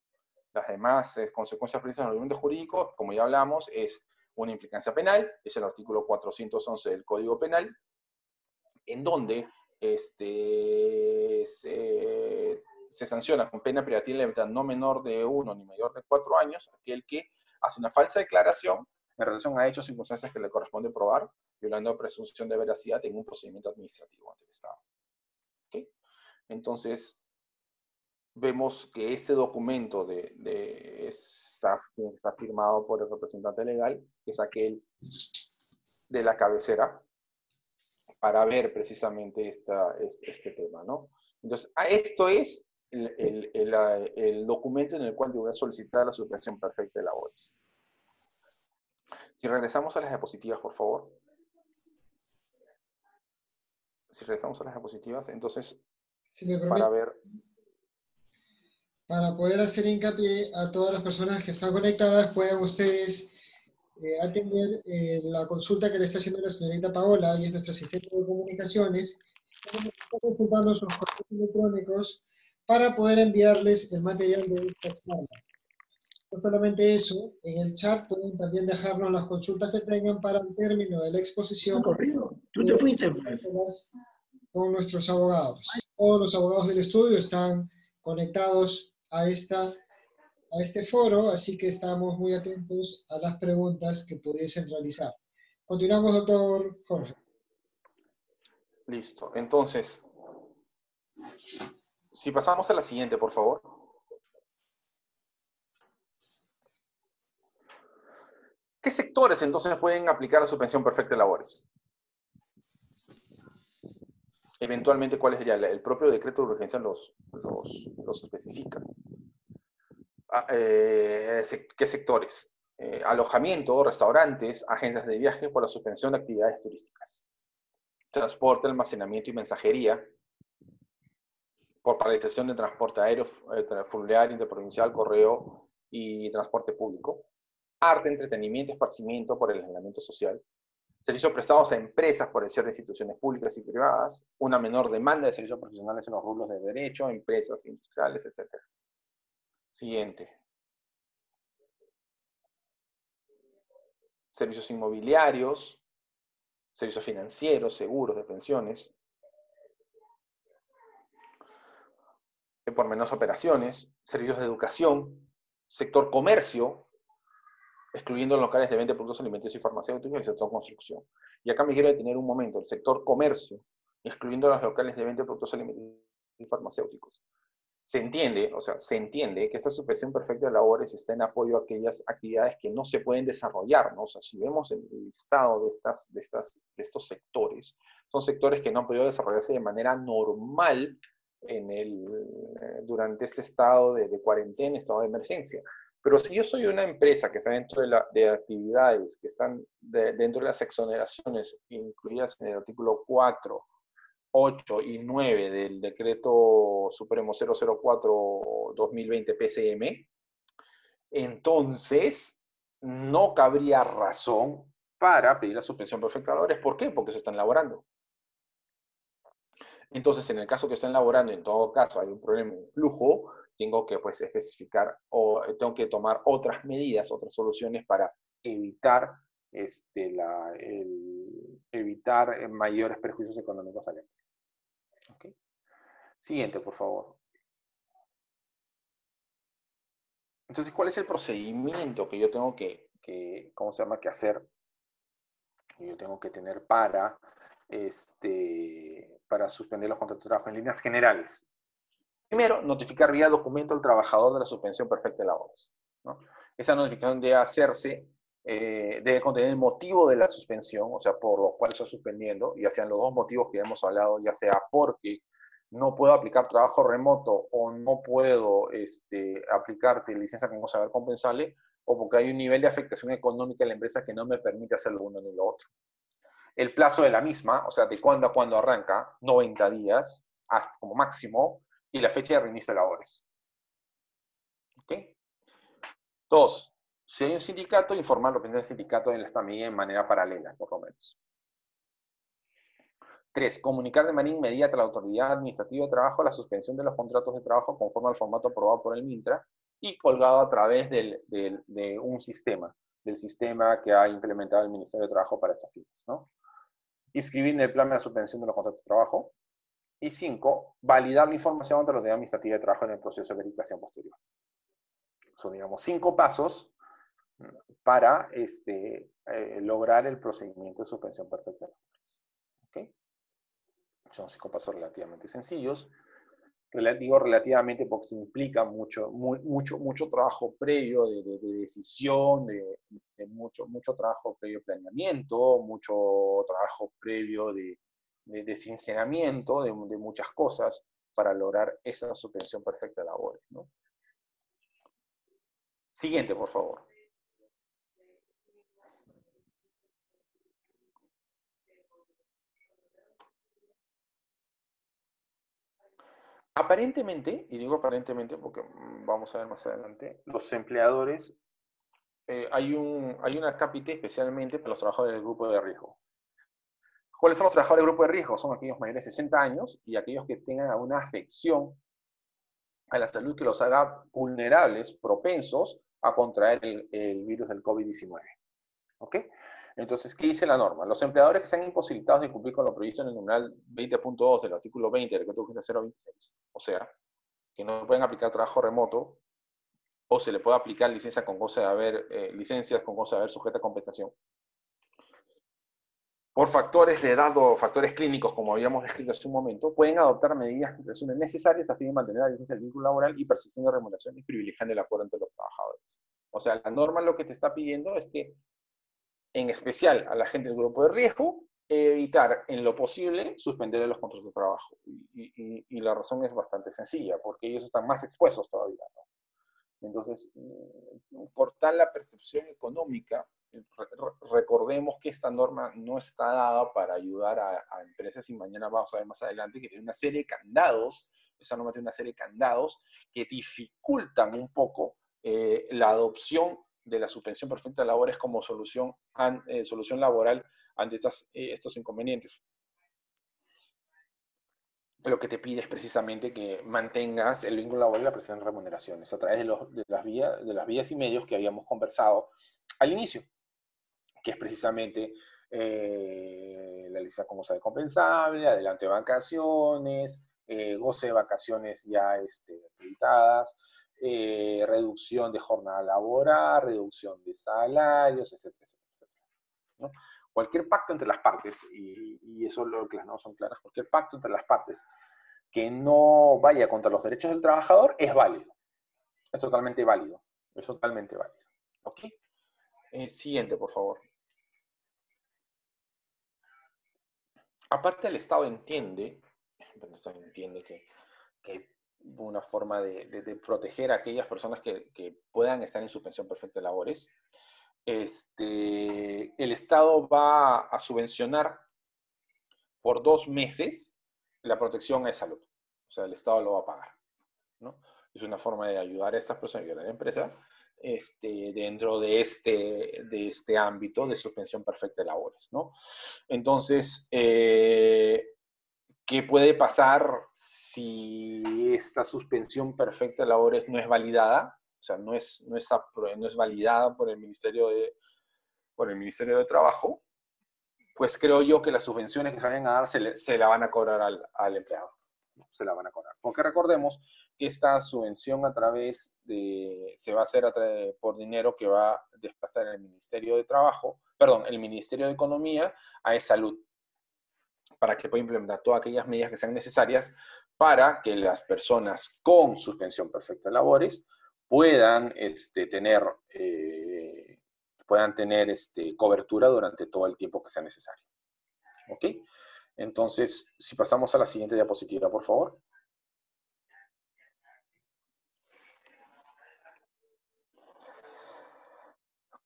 B: Las demás consecuencias previstas en el ordenamiento jurídico, como ya hablamos, es una implicancia penal, es el artículo 411 del Código Penal, en donde se sanciona con pena privativa de libertad no menor de 1 ni mayor de 4 años aquel que hace una falsa declaración en relación a hechos o circunstancias que le corresponde probar, violando la presunción de veracidad en un procedimiento administrativo ante el Estado. ¿Okay? Entonces, vemos que este documento está firmado por el representante legal, que es aquel de la cabecera, para ver precisamente este tema, ¿no? Entonces, esto es el documento en el cual yo voy a solicitar la suspensión perfecta de labores. Si regresamos a las diapositivas, por favor. Si regresamos a las diapositivas, entonces,
C: Si me permite,
B: para ver...
C: para poder hacer hincapié a todas las personas que están conectadas, puedan ustedes atender la consulta que le está haciendo la señorita Paola, y es nuestra asistente de comunicaciones, que está consultando sus correos electrónicos para poder enviarles el material de esta charla. No solamente eso, en el chat pueden también dejarnos las consultas que tengan para el término de la exposición.
A: Tú te fuiste, pues.
C: Con nuestros abogados. Todos los abogados del estudio están conectados a este foro, así que estamos muy atentos a las preguntas que pudiesen realizar. Continuamos, doctor Jorge.
B: Listo. Entonces, si pasamos a la siguiente, por favor. ¿Qué sectores entonces pueden aplicar la suspensión perfecta de labores? Eventualmente, ¿cuál sería? El propio decreto de urgencia los especifica. ¿Qué sectores? Alojamiento, restaurantes, agencias de viaje por la suspensión de actividades turísticas. Transporte, almacenamiento y mensajería, por paralización de transporte aéreo, fluvial, interprovincial, correo y transporte público. Arte, entretenimiento, esparcimiento por el aislamiento social. Servicios prestados a empresas por el cierre de instituciones públicas y privadas. Una menor demanda de servicios profesionales en los rubros de derecho, empresas industriales, etc. Siguiente. Servicios inmobiliarios, servicios financieros, seguros de pensiones, por menos operaciones, servicios de educación, sector comercio, excluyendo los locales de venta de productos alimenticios y farmacéuticos, y el sector construcción. Y acá me quiero detener un momento, el sector comercio, excluyendo los locales de venta de productos alimenticios y farmacéuticos. Se entiende que esta suspensión perfecta de labores está en apoyo a aquellas actividades que no se pueden desarrollar, ¿no? O sea, si vemos el listado de estos sectores, son sectores que no han podido desarrollarse de manera normal durante este estado de cuarentena, estado de emergencia. Pero si yo soy una empresa que está dentro de actividades que están dentro de las exoneraciones incluidas en el artículo 4, 8 y 9 del Decreto Supremo 004-2020 PCM, entonces no cabría razón para pedir la suspensión perfecta de labores. ¿Por qué? Porque se están laborando. Entonces, en el caso que estén laborando, en todo caso hay un problema en flujo, tengo que pues especificar o tengo que tomar otras medidas, otras soluciones para evitar, evitar mayores perjuicios económicos a la empresa. ¿Okay? Siguiente, por favor. Entonces, ¿cuál es el procedimiento que yo tengo ¿cómo se llama?, que hacer, que yo tengo que tener para suspender los contratos de trabajo en líneas generales? Primero, notificar vía documento al trabajador de la suspensión perfecta de labores, ¿no? Esa notificación debe hacerse, debe contener el motivo de la suspensión, o sea, por lo cual está suspendiendo, ya sean los dos motivos que hemos hablado, ya sea porque no puedo aplicar trabajo remoto o no puedo aplicarte licencia con goce de haber compensable, o porque hay un nivel de afectación económica en la empresa que no me permite hacer lo uno ni lo otro. El plazo de la misma, o sea, de cuándo a cuándo arranca, 90 días, hasta como máximo, y la fecha de reinicio de labores. ¿Ok? 2. Si hay un sindicato, informar lo que tiene el sindicato en esta medida de manera paralela, por lo menos. 3. Comunicar de manera inmediata a la autoridad administrativa de trabajo la suspensión de los contratos de trabajo conforme al formato aprobado por el MINTRA y colgado a través de un sistema, del sistema que ha implementado el Ministerio de Trabajo para estos fines, ¿no? Inscribir en el plan de la suspensión de los contratos de trabajo. Y 5, validar la información ante la autoridad administrativa de trabajo en el proceso de verificación posterior. Son, digamos, 5 pasos para lograr el procedimiento de suspensión perfecta de labores. ¿Okay? Son 5 pasos relativamente sencillos. Digo relativamente porque esto implica mucho trabajo previo de decisión, mucho trabajo previo de planeamiento, mucho trabajo previo de sinceramiento de muchas cosas para lograr esa suspensión perfecta de labores, ¿no? Siguiente, por favor. Aparentemente, y digo aparentemente porque vamos a ver más adelante, los empleadores, hay una cápita especialmente para los trabajadores del grupo de riesgo. ¿Cuáles son los trabajadores del grupo de riesgo? Son aquellos mayores de 60 años y aquellos que tengan alguna afección a la salud que los haga vulnerables, propensos a contraer el virus del COVID-19. ¿Ok? Entonces, ¿qué dice la norma? Los empleadores que sean imposibilitados de cumplir con lo previsto en el numeral 20.2 del artículo 20 del decreto 026, o sea, que no pueden aplicar trabajo remoto o se le puede aplicar licencias con goce de haber sujeta a compensación, por factores de edad o factores clínicos, como habíamos descrito hace un momento, pueden adoptar medidas que resulten necesarias a fin de mantener la licencia del vínculo laboral y percepción de remuneración y privilegiando el acuerdo entre los trabajadores. O sea, la norma lo que te está pidiendo es que, en especial a la gente del grupo de riesgo, evitar en lo posible suspender los contratos de trabajo. Y la razón es bastante sencilla, porque ellos están más expuestos todavía, ¿no? Entonces, por tal la percepción económica, recordemos que esta norma no está dada para ayudar a empresas, y mañana vamos a ver más adelante que tiene una serie de candados, esa norma tiene una serie de candados que dificultan un poco la adopción de la suspensión perfecta de labores como solución laboral ante estos inconvenientes. Lo que te pide es precisamente que mantengas el vínculo laboral y la prestación de remuneraciones a través de las vías y medios que habíamos conversado al inicio, que es precisamente la licencia con goce de compensable, adelanto de vacaciones, goce de vacaciones ya acreditadas, reducción de jornada laboral, reducción de salarios, etcétera, etcétera, etcétera, ¿no? Cualquier pacto entre las partes, y eso es lo que las normas son claras, cualquier pacto entre las partes que no vaya contra los derechos del trabajador es válido. Es totalmente válido. Es totalmente válido. ¿Ok? Siguiente, por favor. Aparte, el Estado entiende que una forma de proteger a aquellas personas que puedan estar en suspensión perfecta de labores, el Estado va a subvencionar por 2 meses la protección de salud. O sea, el Estado lo va a pagar, ¿no? Es una forma de ayudar a estas personas y a la empresa dentro de este ámbito de suspensión perfecta de labores, ¿no? Entonces, ¿qué ¿Qué puede pasar si esta suspensión perfecta de labores no es validada? O sea, no es validada por el Ministerio de Trabajo. Pues creo yo que las subvenciones que se vayan a dar se la van a cobrar al empleado. Se la van a cobrar. Porque recordemos que esta subvención se va a hacer por dinero que va a desplazar el Ministerio de Trabajo, perdón, el Ministerio de Economía a salud, para que pueda implementar todas aquellas medidas que sean necesarias para que las personas con suspensión perfecta de labores puedan tener cobertura durante todo el tiempo que sea necesario. ¿Ok? Entonces, si pasamos a la siguiente diapositiva, por favor.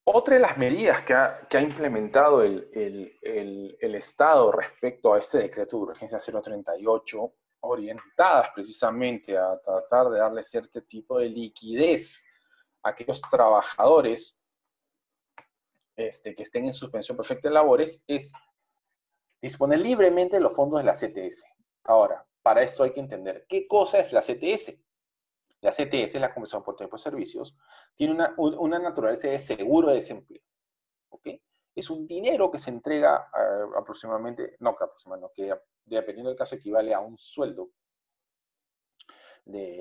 B: Otra de las medidas que ha implementado el Estado respecto a este decreto de urgencia 038, orientadas precisamente a tratar de darle cierto tipo de liquidez a aquellos trabajadores que estén en suspensión perfecta de labores, es disponer libremente de los fondos de la CTS. Ahora, para esto hay que entender qué cosa es la CTS. La CTS, la Comisión por Tiempo de Servicios, tiene una naturaleza de seguro de desempleo. ¿Ok? Es un dinero que se entrega que dependiendo del caso equivale a un sueldo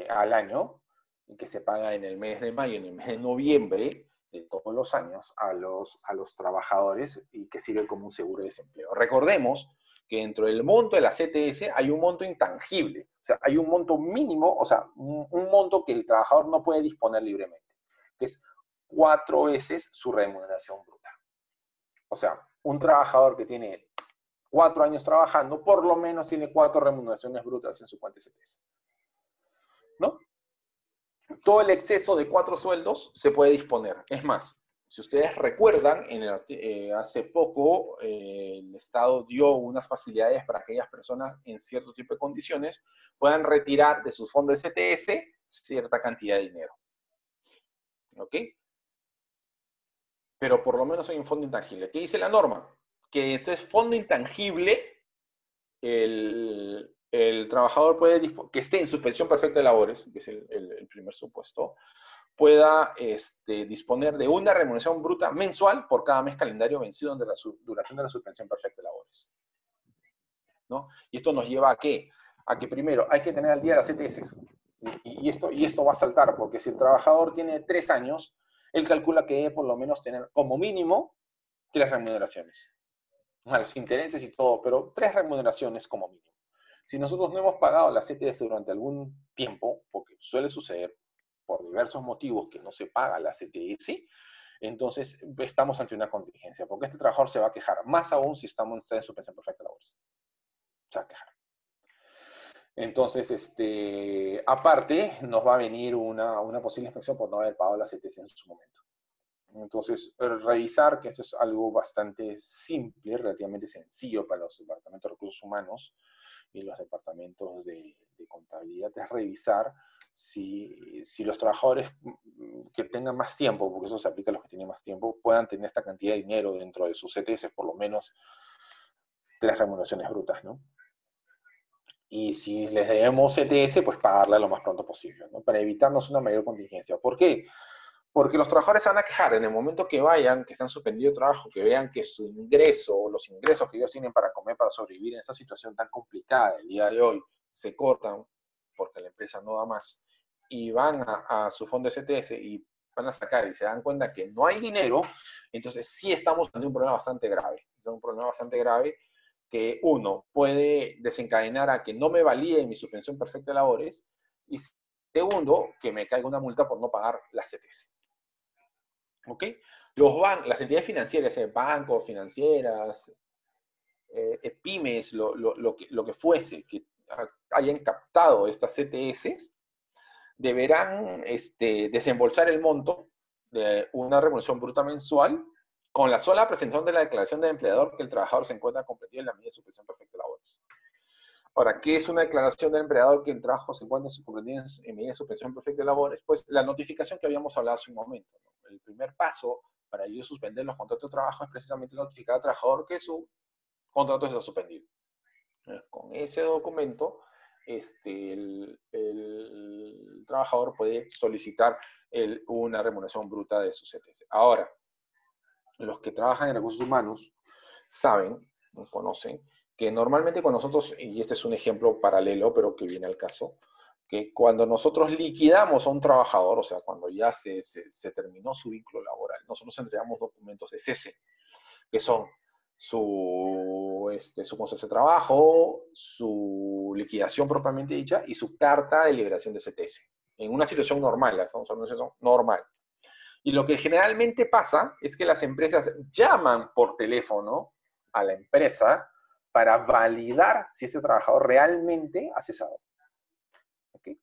B: al año, que se paga en el mes de mayo, en el mes de noviembre de todos los años a los trabajadores y que sirve como un seguro de desempleo. Recordemos que dentro del monto de la CTS hay un monto intangible, o sea, hay un monto mínimo, o sea, un monto que el trabajador no puede disponer libremente, que es 4 veces su remuneración bruta. O sea, un trabajador que tiene 4 años trabajando, por lo menos tiene 4 remuneraciones brutas en su cuenta CTS. ¿No? Todo el exceso de 4 sueldos se puede disponer. Es más, si ustedes recuerdan, hace poco el Estado dio unas facilidades para que aquellas personas en cierto tipo de condiciones puedan retirar de sus fondos de CTS cierta cantidad de dinero. ¿Ok? Pero por lo menos hay un fondo intangible. ¿Qué dice la norma? Que este fondo intangible, el trabajador que esté en suspensión perfecta de labores, que es el primer supuesto, pueda disponer de una remuneración bruta mensual por cada mes calendario vencido durante la duración de la suspensión perfecta de labores. ¿No? Y esto nos lleva a ¿qué? A que primero hay que tener al día las CTS. Y esto va a saltar, porque si el trabajador tiene 3 años, él calcula que debe por lo menos tener como mínimo 3 remuneraciones. Los intereses y todo, pero 3 remuneraciones como mínimo. Si nosotros no hemos pagado la CTS durante algún tiempo, porque suele suceder por diversos motivos que no se paga la CTS, entonces estamos ante una contingencia, porque este trabajador se va a quejar, más aún si estamos en suspensión perfecta de labores. Se va a quejar. Entonces, aparte, nos va a venir una posible inspección por no haber pagado la CTS en su momento. Entonces, revisar, que eso es algo bastante simple, relativamente sencillo para los departamentos de recursos humanos y los departamentos de contabilidad, es revisar si los trabajadores que tengan más tiempo, porque eso se aplica a los que tienen más tiempo, puedan tener esta cantidad de dinero dentro de sus CTS, por lo menos 3 remuneraciones brutas, ¿no? Y si les debemos CTS, pues pagarla lo más pronto posible, ¿no? Para evitarnos una mayor contingencia. ¿Por qué? Porque los trabajadores se van a quejar en el momento que vayan, que están suspendidos de trabajo, que vean que su ingreso o los ingresos que ellos tienen para comer, para sobrevivir en esta situación tan complicada el día de hoy, se cortan porque la empresa no da más y van a su fondo de CTS y van a sacar y se dan cuenta que no hay dinero, entonces sí estamos ante un problema bastante grave. Es un problema bastante grave que, uno, puede desencadenar a que no me valide mi suspensión perfecta de labores y, segundo, que me caiga una multa por no pagar la CTS. ¿Ok? Las entidades financieras, bancos, financieras, pymes, lo que fuese, que hayan captado estas CTS, deberán desembolsar el monto de una remuneración bruta mensual con la sola presentación de la declaración del empleador que el trabajador se encuentra comprendido en la medida de suspensión perfecta de labores. Ahora, ¿qué es una declaración del empleador que el trabajo se encuentra comprendido en medida de suspensión perfecta de labores? Pues la notificación que habíamos hablado hace un momento, ¿no? El primer paso para ellos suspender los contratos de trabajo es precisamente notificar al trabajador que su contrato está suspendido. Con ese documento, el trabajador puede solicitar una remuneración bruta de su CTS. Ahora, los que trabajan en recursos humanos saben, conocen, que normalmente con nosotros, y este es un ejemplo paralelo, pero que viene al caso, que cuando nosotros liquidamos a un trabajador, o sea, cuando ya se terminó su vínculo laboral, nosotros entregamos documentos de cese, que son su constancia de trabajo, su liquidación propiamente dicha y su carta de liberación de CTS. En una situación normal, estamos hablando de una situación normal. Y lo que generalmente pasa es que las empresas llaman por teléfono a la empresa para validar si ese trabajador realmente ha cesado. ¿Okay?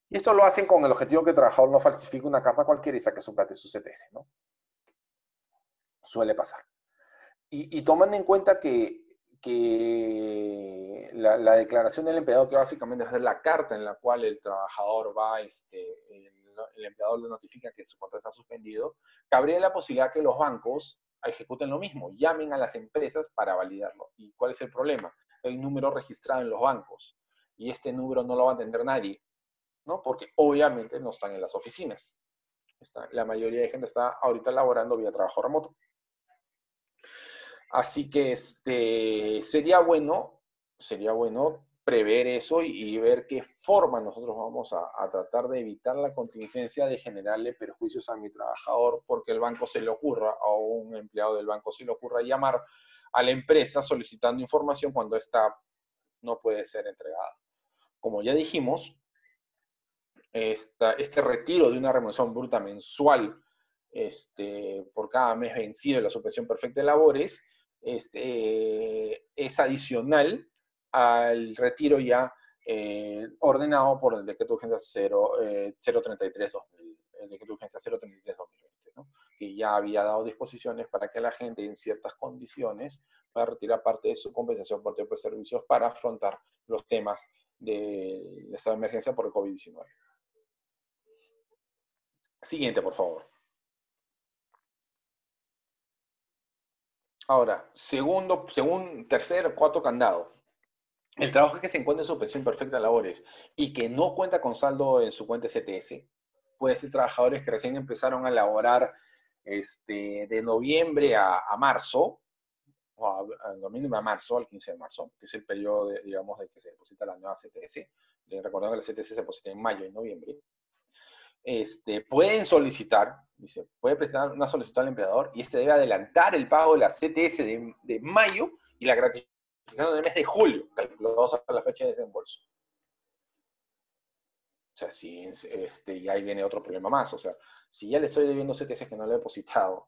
B: Y esto lo hacen con el objetivo que el trabajador no falsifique una carta cualquiera y saque su plata de su CTS, ¿no? Suele pasar. Y tomando en cuenta que la declaración del empleador, que básicamente es la carta en la cual el trabajador va, el empleador le notifica que su contrato está suspendido, cabría la posibilidad que los bancos ejecuten lo mismo, llamen a las empresas para validarlo. ¿Y cuál es el problema? Hay un número registrado en los bancos y este número no lo va a atender nadie, ¿no? Porque obviamente no están en las oficinas. La mayoría de gente está ahorita laborando vía trabajo remoto. Así que sería bueno prever eso y ver qué forma nosotros vamos a tratar de evitar la contingencia de generarle perjuicios a mi trabajador porque el banco se le ocurra, o un empleado del banco se le ocurra llamar a la empresa solicitando información cuando esta no puede ser entregada. Como ya dijimos, este retiro de una remuneración bruta mensual por cada mes vencido de la suspensión perfecta de labores es adicional al retiro ya ordenado por el decreto de urgencia 033-2000, el decreto de urgencia 033-2020, ¿no? Que ya había dado disposiciones para que la gente en ciertas condiciones pueda retirar parte de su compensación por tiempo de servicios para afrontar los temas del estado de emergencia por el COVID-19. Siguiente, por favor. Ahora, tercer, cuarto candado. El trabajo que se encuentra en suspensión perfecta de labores y que no cuenta con saldo en su cuenta CTS, puede ser trabajadores que recién empezaron a laborar de noviembre a marzo, o a noviembre a marzo, al 15 de marzo, que es el periodo, digamos, de que se deposita la nueva CTS. Recordando que la CTS se deposita en mayo y noviembre. Pueden solicitar, dice, puede presentar una solicitud al empleador y debe adelantar el pago de la CTS de mayo y la gratificación del mes de julio, calculados a la fecha de desembolso. O sea, y ahí viene otro problema más. O sea, si ya le estoy debiendo CTS que no le he depositado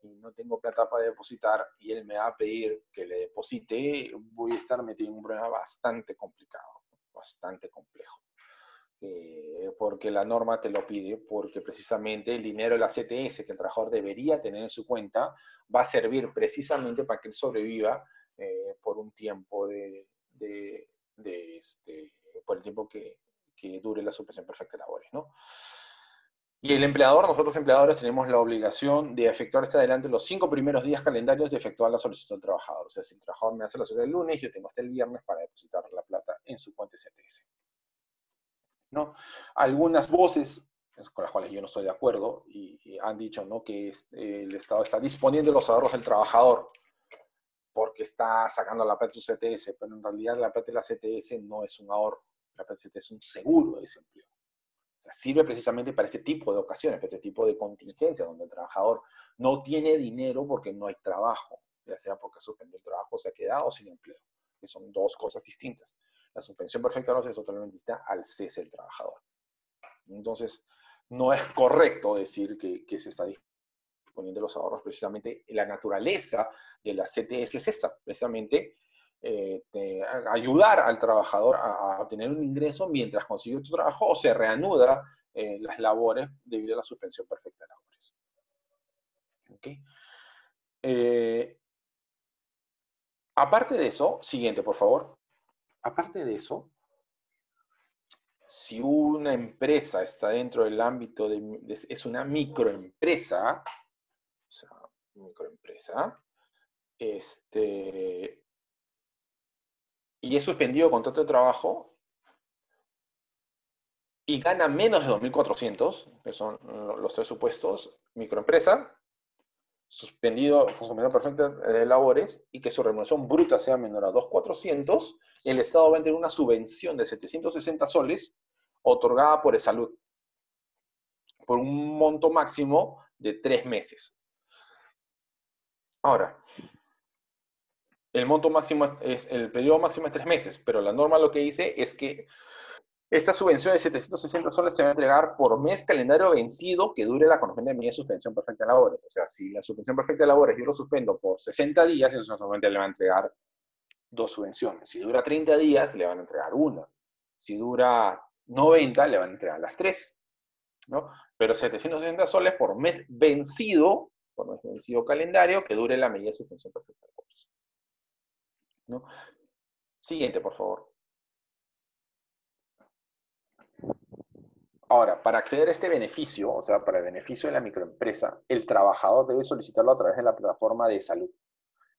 B: y no tengo plata para depositar y él me va a pedir que le deposite, voy a estar metido en un problema bastante complicado, bastante complejo. Porque la norma te lo pide, porque precisamente el dinero de la CTS que el trabajador debería tener en su cuenta va a servir precisamente para que él sobreviva por un tiempo por el tiempo que dure la suspensión perfecta de labores, ¿no? Y el empleador, nosotros empleadores tenemos la obligación de efectuar hasta adelante los 5 primeros días calendarios de efectuar la solicitud del trabajador. O sea, si el trabajador me hace la solicitud el lunes, yo tengo hasta el viernes para depositar la plata en su cuenta CTS. ¿No? Algunas voces con las cuales yo no estoy de acuerdo y han dicho, ¿no?, que el Estado está disponiendo de los ahorros del trabajador porque está sacando la plata de su CTS, pero en realidad la plata de la CTS no es un ahorro, la plata de CTS es un seguro de desempleo. O sea, sirve precisamente para ese tipo de ocasiones, para ese tipo de contingencia donde el trabajador no tiene dinero porque no hay trabajo, ya sea porque suspendió el trabajo, se ha quedado sin empleo, que son dos cosas distintas. La suspensión perfecta no es totalmente distinta al cese del trabajador. Entonces, no es correcto decir que se está disponiendo los ahorros. Precisamente la naturaleza de la CTS es esta, precisamente ayudar al trabajador a obtener un ingreso mientras consigue otro trabajo o se reanuda las labores debido a la suspensión perfecta de labores. ¿Okay? Aparte de eso, siguiente, por favor. Aparte de eso, si una empresa está dentro del ámbito es una microempresa, o sea, microempresa, y es suspendido el contrato de trabajo y gana menos de 2.400, que son los tres supuestos, microempresa, suspendido perfecto de labores y que su remuneración bruta sea menor a 2.400, el Estado va a tener una subvención de 760 soles otorgada por Salud por un monto máximo de 3 meses. Ahora, el monto máximo el periodo máximo es 3 meses, pero la norma lo que dice es que esta subvención de 760 soles se va a entregar por mes calendario vencido que dure la correspondiente medida de suspensión perfecta de labores. O sea, si la suspensión perfecta de labores yo lo suspendo por 60 días, entonces solamente le va a entregar 2 subvenciones. Si dura 30 días, le van a entregar una. Si dura 90, le van a entregar las 3. ¿No? Pero 760 soles por mes vencido calendario que dure la medida de suspensión perfecta de labores. ¿No? Siguiente, por favor. Ahora, para acceder a este beneficio, o sea, para el beneficio de la microempresa, el trabajador debe solicitarlo a través de la plataforma de Salud.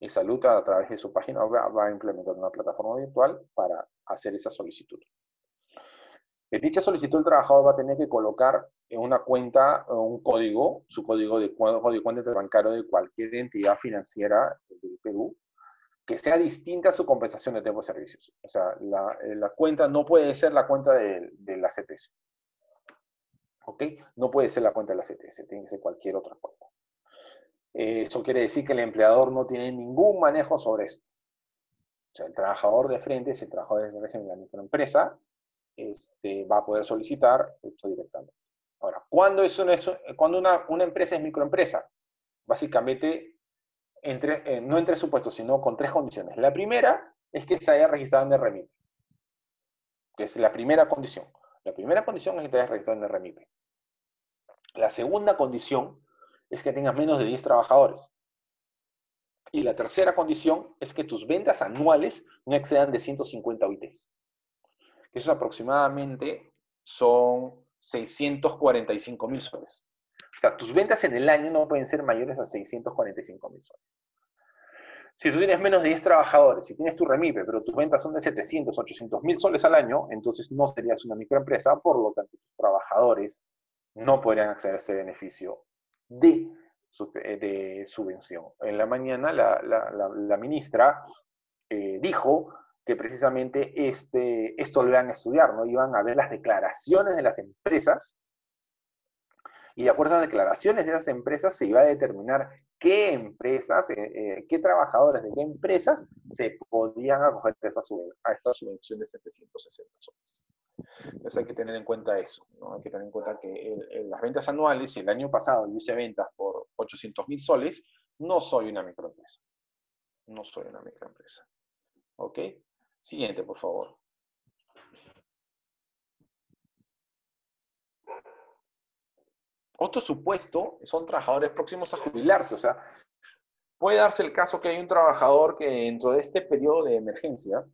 B: Y Salud, a través de su página web, va a implementar una plataforma virtual para hacer esa solicitud. En dicha solicitud, el trabajador va a tener que colocar en una cuenta un código, su código de cuenta bancario de cualquier entidad financiera del Perú, que sea distinta a su compensación de tiempo de servicios. O sea, la cuenta no puede ser la cuenta de la CTS. ¿Ok? No puede ser la cuenta de la CTS, tiene que ser cualquier otra cuenta. Eso quiere decir que el empleador no tiene ningún manejo sobre esto. O sea, el trabajador de frente, si el trabajador del régimen de la microempresa, va a poder solicitar esto directamente. Ahora, ¿cuándo una empresa es microempresa? Básicamente, no en 3 supuestos, sino con 3 condiciones. La primera es que se haya registrado en el REMIPE, que es la primera condición. La primera condición es que te hayas registrado en el REMIPE. La segunda condición es que tengas menos de 10 trabajadores. Y la tercera condición es que tus ventas anuales no excedan de 150 OITs. Eso aproximadamente son 645.000 soles. O sea, tus ventas en el año no pueden ser mayores a 645.000 soles. Si tú tienes menos de 10 trabajadores, si tienes tu REMIPE, pero tus ventas son de 700, 800.000 soles al año, entonces no serías una microempresa, por lo tanto tus trabajadores no podrían acceder a ese beneficio de subvención. En la mañana la ministra dijo que precisamente esto lo iban a estudiar, ¿no? Iban a ver las declaraciones de las empresas y de acuerdo a las declaraciones de las empresas se iba a determinar qué empresas, qué trabajadores de qué empresas se podían acoger a esta subvención de 760 soles. Entonces hay que tener en cuenta eso, ¿no? Hay que tener en cuenta que las ventas anuales, si el año pasado yo hice ventas por 800.000 soles, no soy una microempresa. No soy una microempresa. ¿Ok? Siguiente, por favor. Otro supuesto son trabajadores próximos a jubilarse. O sea, puede darse el caso que hay un trabajador que dentro de este periodo de emergencia,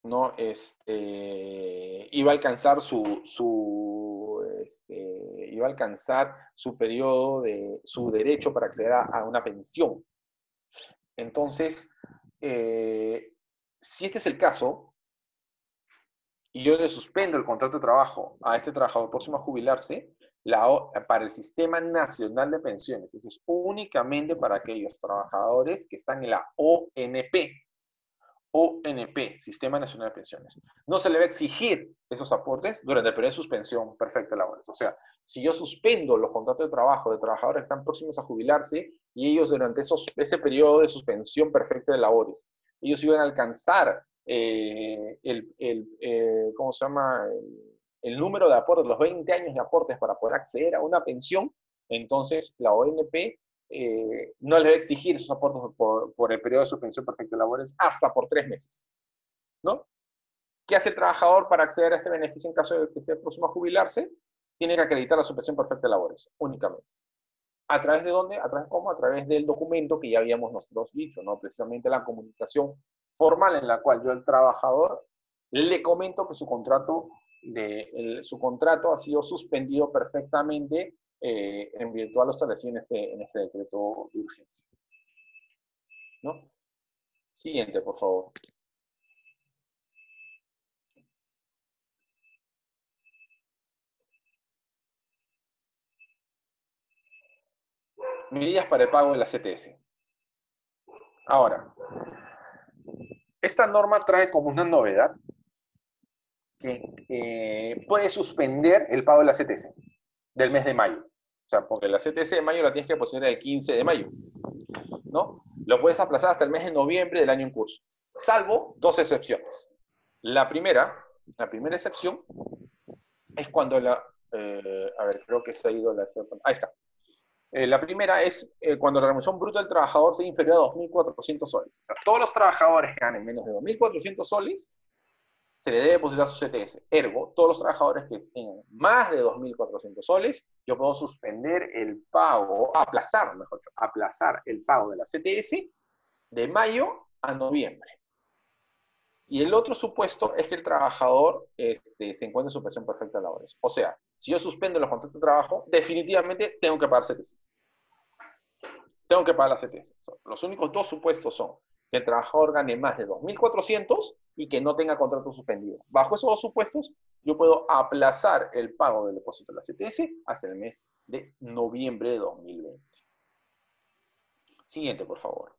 B: ¿no? Iba a alcanzar iba a alcanzar su periodo de su derecho para acceder a una pensión. Entonces, si este es el caso, y yo le suspendo el contrato de trabajo a este trabajador próximo a jubilarse, para el Sistema Nacional de Pensiones, eso es únicamente para aquellos trabajadores que están en la ONP, Sistema Nacional de Pensiones. No se le va a exigir esos aportes durante el periodo de suspensión perfecta de labores. O sea, si yo suspendo los contratos de trabajo de trabajadores que están próximos a jubilarse y ellos durante ese periodo de suspensión perfecta de labores, ellos iban a alcanzar ¿cómo se llama? El número de aportes, los 20 años de aportes para poder acceder a una pensión, entonces la ONP no le va a exigir esos aportes por el periodo de suspensión perfecta de labores hasta por 3 meses. ¿No? ¿Qué hace el trabajador para acceder a ese beneficio en caso de que esté próximo a jubilarse? Tiene que acreditar la suspensión perfecta de labores, únicamente. ¿A través de dónde? ¿A través cómo? A través del documento que ya habíamos nosotros dicho, ¿no? Precisamente la comunicación formal en la cual yo al trabajador le comento que su contrato ha sido suspendido perfectamente en virtud a lo establecido en ese decreto de urgencia. ¿No? Siguiente, por favor. Medidas para el pago de la CTS. Ahora, esta norma trae como una novedad que puede suspender el pago de la CTS del mes de mayo. O sea, porque la CTS de mayo la tienes que depositar el 15 de mayo, ¿no? Lo puedes aplazar hasta el mes de noviembre del año en curso, salvo dos excepciones. La primera excepción es cuando la... a ver, creo que se ha ido la... Ahí está. La primera es cuando la remuneración bruta del trabajador sea inferior a 2.400 soles. O sea, todos los trabajadores que ganen menos de 2.400 soles se le debe depositar su CTS. Ergo, todos los trabajadores que tengan más de 2.400 soles, yo puedo suspender el pago, aplazar, mejor dicho, aplazar el pago de la CTS de mayo a noviembre. Y el otro supuesto es que el trabajador se encuentre en suspensión perfecta de labores. O sea, si yo suspendo los contratos de trabajo, definitivamente tengo que pagar CTS. Tengo que pagar la CTS. Los únicos dos supuestos son que el trabajador gane más de 2.400 y que no tenga contrato suspendido. Bajo esos dos supuestos, yo puedo aplazar el pago del depósito de la CTS hasta el mes de noviembre de 2020. Siguiente, por favor.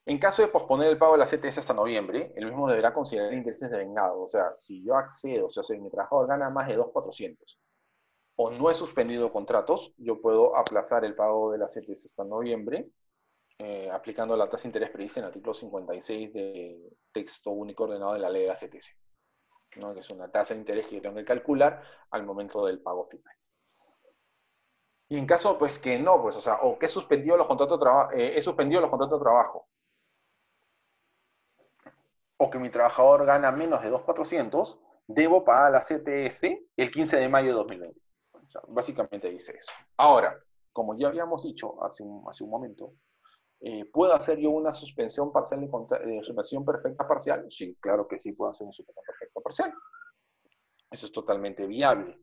B: En caso de posponer el pago de la CTS hasta noviembre, el mismo deberá considerar intereses devengados. O sea, si yo accedo, o sea, si mi trabajador gana más de 2.400 o no he suspendido contratos, yo puedo aplazar el pago de la CTS hasta noviembre, aplicando la tasa de interés prevista en el artículo 56 del texto único ordenado de la ley de la CTS, ¿no? Que es una tasa de interés que yo tengo que calcular al momento del pago final. Y en caso, pues, que no, pues, o sea, o que he suspendido los contratos de trabajo, o que mi trabajador gana menos de 2.400, debo pagar la CTS el 15 de mayo de 2020. O sea, básicamente dice eso. Ahora, como ya habíamos dicho hace un momento, ¿puedo hacer yo una suspensión parcial suspensión perfecta parcial? Sí, claro que sí puedo hacer una suspensión perfecta parcial. Eso es totalmente viable.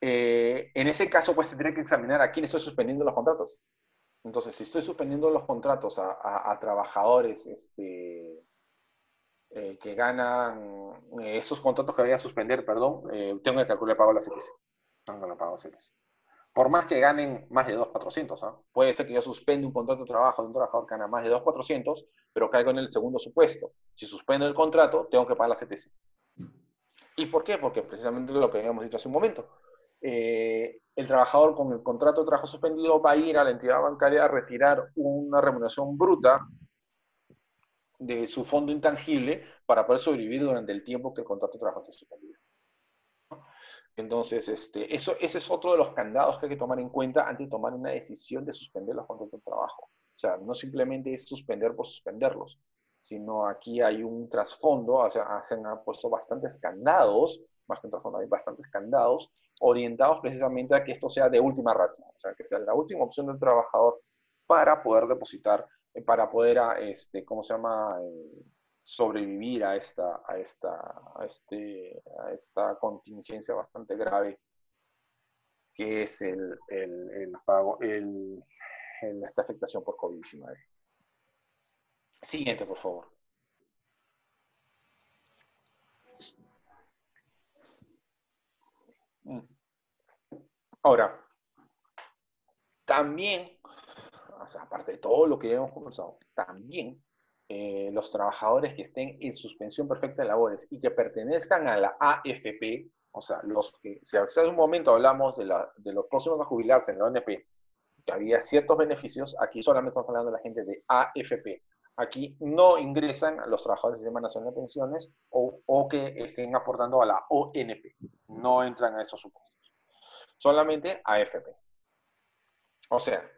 B: En ese caso, pues tendré que examinar a quién estoy suspendiendo los contratos. Entonces, si estoy suspendiendo los contratos a trabajadores que ganan esos contratos que voy a suspender, perdón, tengo que calcular el pago de la CTS. Tengo que pagar la CTS. Por más que ganen más de 2.400, ¿eh? Puede ser que yo suspenda un contrato de trabajo de un trabajador que gana más de 2.400, pero caigo en el segundo supuesto. Si suspendo el contrato, tengo que pagar la CTS. ¿Y por qué? Porque precisamente lo que habíamos dicho hace un momento. El trabajador con el contrato de trabajo suspendido va a ir a la entidad bancaria a retirar una remuneración bruta de su fondo intangible para poder sobrevivir durante el tiempo que el contrato de trabajo esté suspendido. Entonces, ese es otro de los candados que hay que tomar en cuenta antes de tomar una decisión de suspender los contratos de trabajo. O sea, no simplemente es suspender por suspenderlos, sino aquí hay un trasfondo, o sea, se han puesto bastantes candados, más que un trasfondo, hay bastantes candados orientados precisamente a que esto sea de última ratio, o sea, que sea la última opción del trabajador para poder depositar, para poder, ¿cómo se llama?, sobrevivir a esta contingencia bastante grave que es esta afectación por COVID-19. Siguiente, por favor. Ahora, también, o sea, aparte de todo lo que ya hemos conversado, también los trabajadores que estén en suspensión perfecta de labores y que pertenezcan a la AFP, o sea, los que, si hace un momento hablamos de los próximos a jubilarse en la ONP, que había ciertos beneficios, aquí solamente estamos hablando de la gente de AFP. Aquí no ingresan a los trabajadores del Sistema Nacional de Pensiones o que estén aportando a la ONP. No entran a esos supuestos. Solamente AFP. O sea,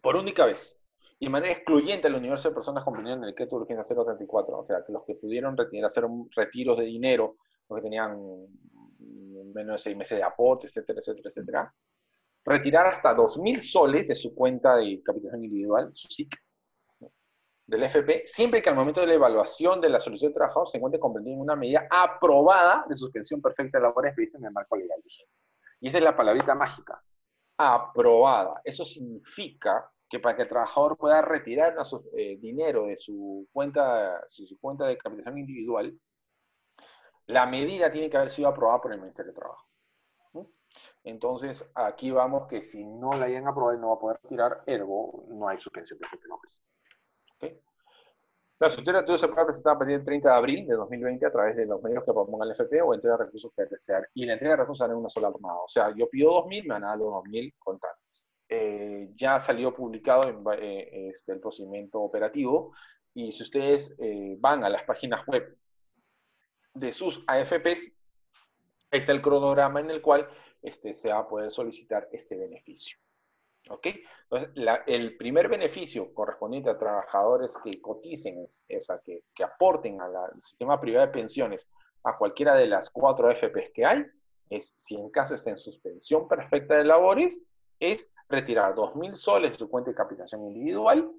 B: por única vez, y de manera excluyente al universo de personas convenidas en el decreto de urgencia 034, o sea, que los que pudieron hacer retiros de dinero, los que tenían menos de 6 meses de aporte, etcétera, etcétera, etcétera, retirar hasta 2.000 soles de su cuenta de capitalización individual, su SIC, del FP, siempre que al momento de la evaluación de la solicitud de trabajador se encuentre comprendido en una medida aprobada de suspensión perfecta de labores prevista en el marco legal vigente. Y esa es la palabrita mágica, aprobada. Eso significa que para que el trabajador pueda retirar dinero de su cuenta de capitalización individual, la medida tiene que haber sido aprobada por el Ministerio de Trabajo. ¿No? Entonces, aquí vamos que si no la hayan aprobado, no va a poder retirar, ergo, no hay suspensión de FP López. ¿Okay? La solicitud se puede presentar a partir del 30 de abril de 2020 a través de los medios que proponga el FP o entrega de recursos que desear. Y la entrega de recursos será en una sola jornada. O sea, yo pido 2.000, me van a dar los 2.000 contantes. Ya salió publicado el procedimiento operativo. Y si ustedes van a las páginas web de sus AFPs, está el cronograma en el cual se va a poder solicitar este beneficio. ¿Ok? Entonces, el primer beneficio correspondiente a trabajadores que coticen, o sea, que aporten al sistema privado de pensiones a cualquiera de las 4 AFPs que hay, es, si en caso esté en suspensión perfecta de labores, es retirar 2.000 soles de su cuenta de capitalización individual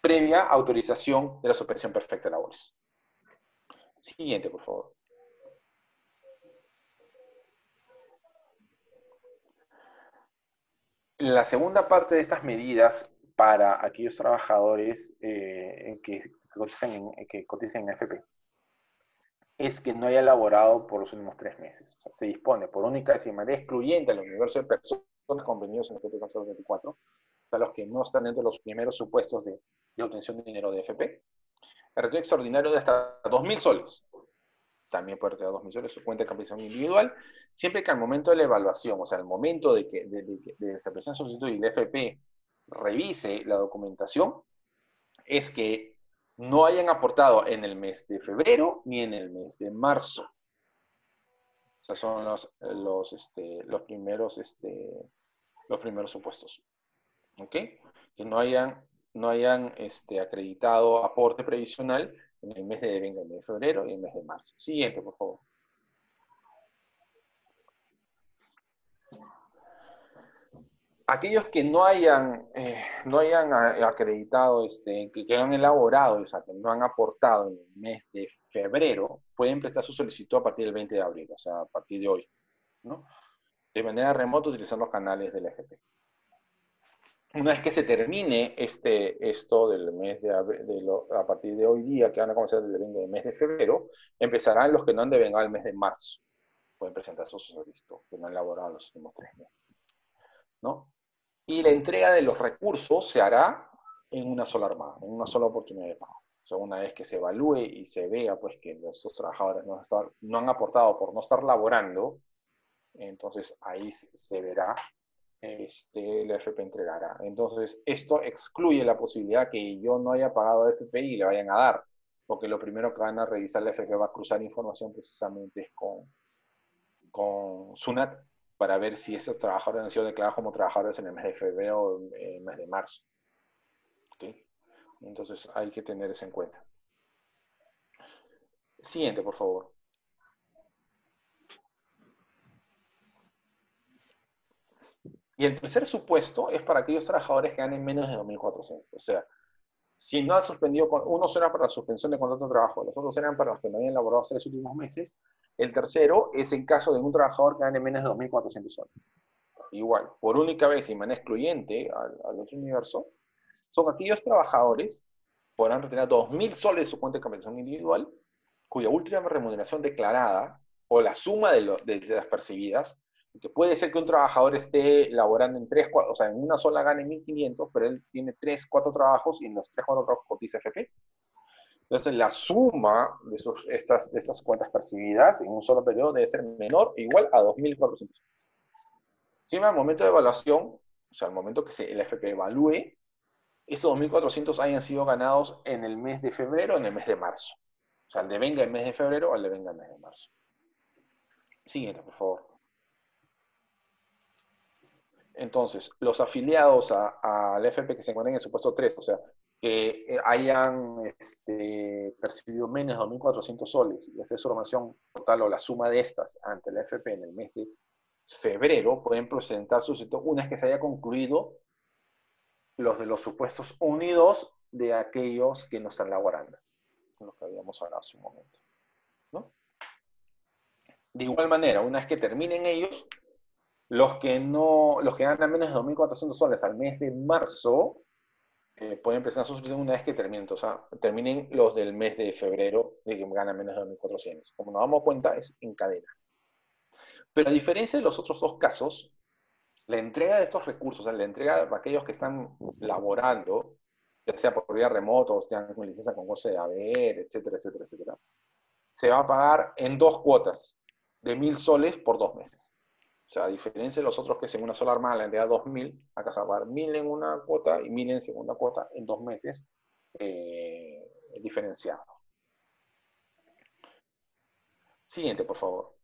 B: previa autorización de la suspensión perfecta de labores. Siguiente, por favor. La segunda parte de estas medidas para aquellos trabajadores que coticen en FP es que no haya laborado por los últimos 3 meses. O sea, se dispone por única y de manera excluyente al universo de personas convenidos en el Código 24, a los que no están dentro de los primeros supuestos de obtención de dinero de FP, el retiro extraordinario de hasta 2.000 soles. También puede retirar 2.000 soles su cuenta de capitalización individual, siempre que al momento de la evaluación, o sea, al momento de esa presentación solicitud y el FP revise la documentación, es que no hayan aportado en el mes de febrero ni en el mes de marzo. O sea, son los primeros supuestos. ¿Ok? Que no hayan acreditado aporte previsional en el mes de febrero y el mes de marzo. Siguiente, por favor. Aquellos que no hayan acreditado, que han elaborado, o sea, que no han aportado en el mes de febrero, pueden prestar su solicitud a partir del 20 de abril, o sea, a partir de hoy, ¿no? De manera remota utilizando los canales del FP. Una vez que se termine esto del mes de abril, a partir de hoy día, que van a comenzar el mes de febrero, empezarán los que no han devengado el mes de marzo. Pueden presentar su solicitud, que no han elaborado los últimos 3 meses, ¿no? Y la entrega de los recursos se hará en una sola armada, en una sola oportunidad de pago. O sea, una vez que se evalúe y se vea pues, que estos trabajadores no han aportado por no estar laborando, entonces ahí se verá, el FP entregará. Entonces, esto excluye la posibilidad que yo no haya pagado FP y le vayan a dar, porque lo primero que van a revisar la FP va a cruzar información precisamente con SUNAT, para ver si esos trabajadores han sido declarados como trabajadores en el mes de febrero o en el mes de marzo. ¿Okay? Entonces hay que tener eso en cuenta. Siguiente, por favor. Y el tercer supuesto es para aquellos trabajadores que ganen menos de 2.400. O sea, si no han suspendido, unos eran para la suspensión de contrato de trabajo, los otros eran para los que no habían laborado hasta los últimos meses. El tercero es en caso de un trabajador que gane menos de 2.400 soles. Igual, por única vez y manera excluyente al otro universo, son aquellos trabajadores que podrán retirar 2.000 soles de su cuenta de capitalización individual, cuya última remuneración declarada, o la suma de las percibidas, que puede ser que un trabajador esté laborando en 3, 4, o sea, en una sola gane 1.500, pero él tiene 3, 4 trabajos y en los 3, 4 trabajos cotiza FP. Entonces, la suma de esas cuentas percibidas en un solo periodo debe ser menor o igual a 2.400. Encima, al momento de evaluación, o sea, al momento que el FP evalúe, esos 2.400 hayan sido ganados en el mes de febrero o en el mes de marzo. O sea, al devenga el mes de febrero o al devenga el mes de marzo. Siguiente, por favor. Entonces, los afiliados al FP que se encuentren en el supuesto 3, o sea, que hayan percibido menos de 2.400 soles y hacer su formación total o la suma de estas ante el FP en el mes de febrero, pueden presentar su solicitud una vez que se haya concluido los de los supuestos 1 y 2 de aquellos que no están laborando, con los que habíamos hablado hace un momento, ¿no? De igual manera, una vez que terminen ellos, Los que ganan menos de 2.400 soles al mes de marzo pueden presentar su solicitud una vez que terminen. O sea, terminen los del mes de febrero, de que ganan menos de 2.400. Como nos damos cuenta, es en cadena. Pero a diferencia de los otros dos casos, la entrega de estos recursos, o sea, la entrega de aquellos que están laborando, ya sea por vía remota o estén con licencia con goce de haber, etcétera, etcétera, etcétera, se va a pagar en 2 cuotas de 1.000 soles por 2 meses. O sea, a diferencia de los otros que en una sola armada la entrega 2.000, acá se va a pagar 1.000 en una cuota y 1.000 en segunda cuota en 2 meses diferenciado. Siguiente, por favor.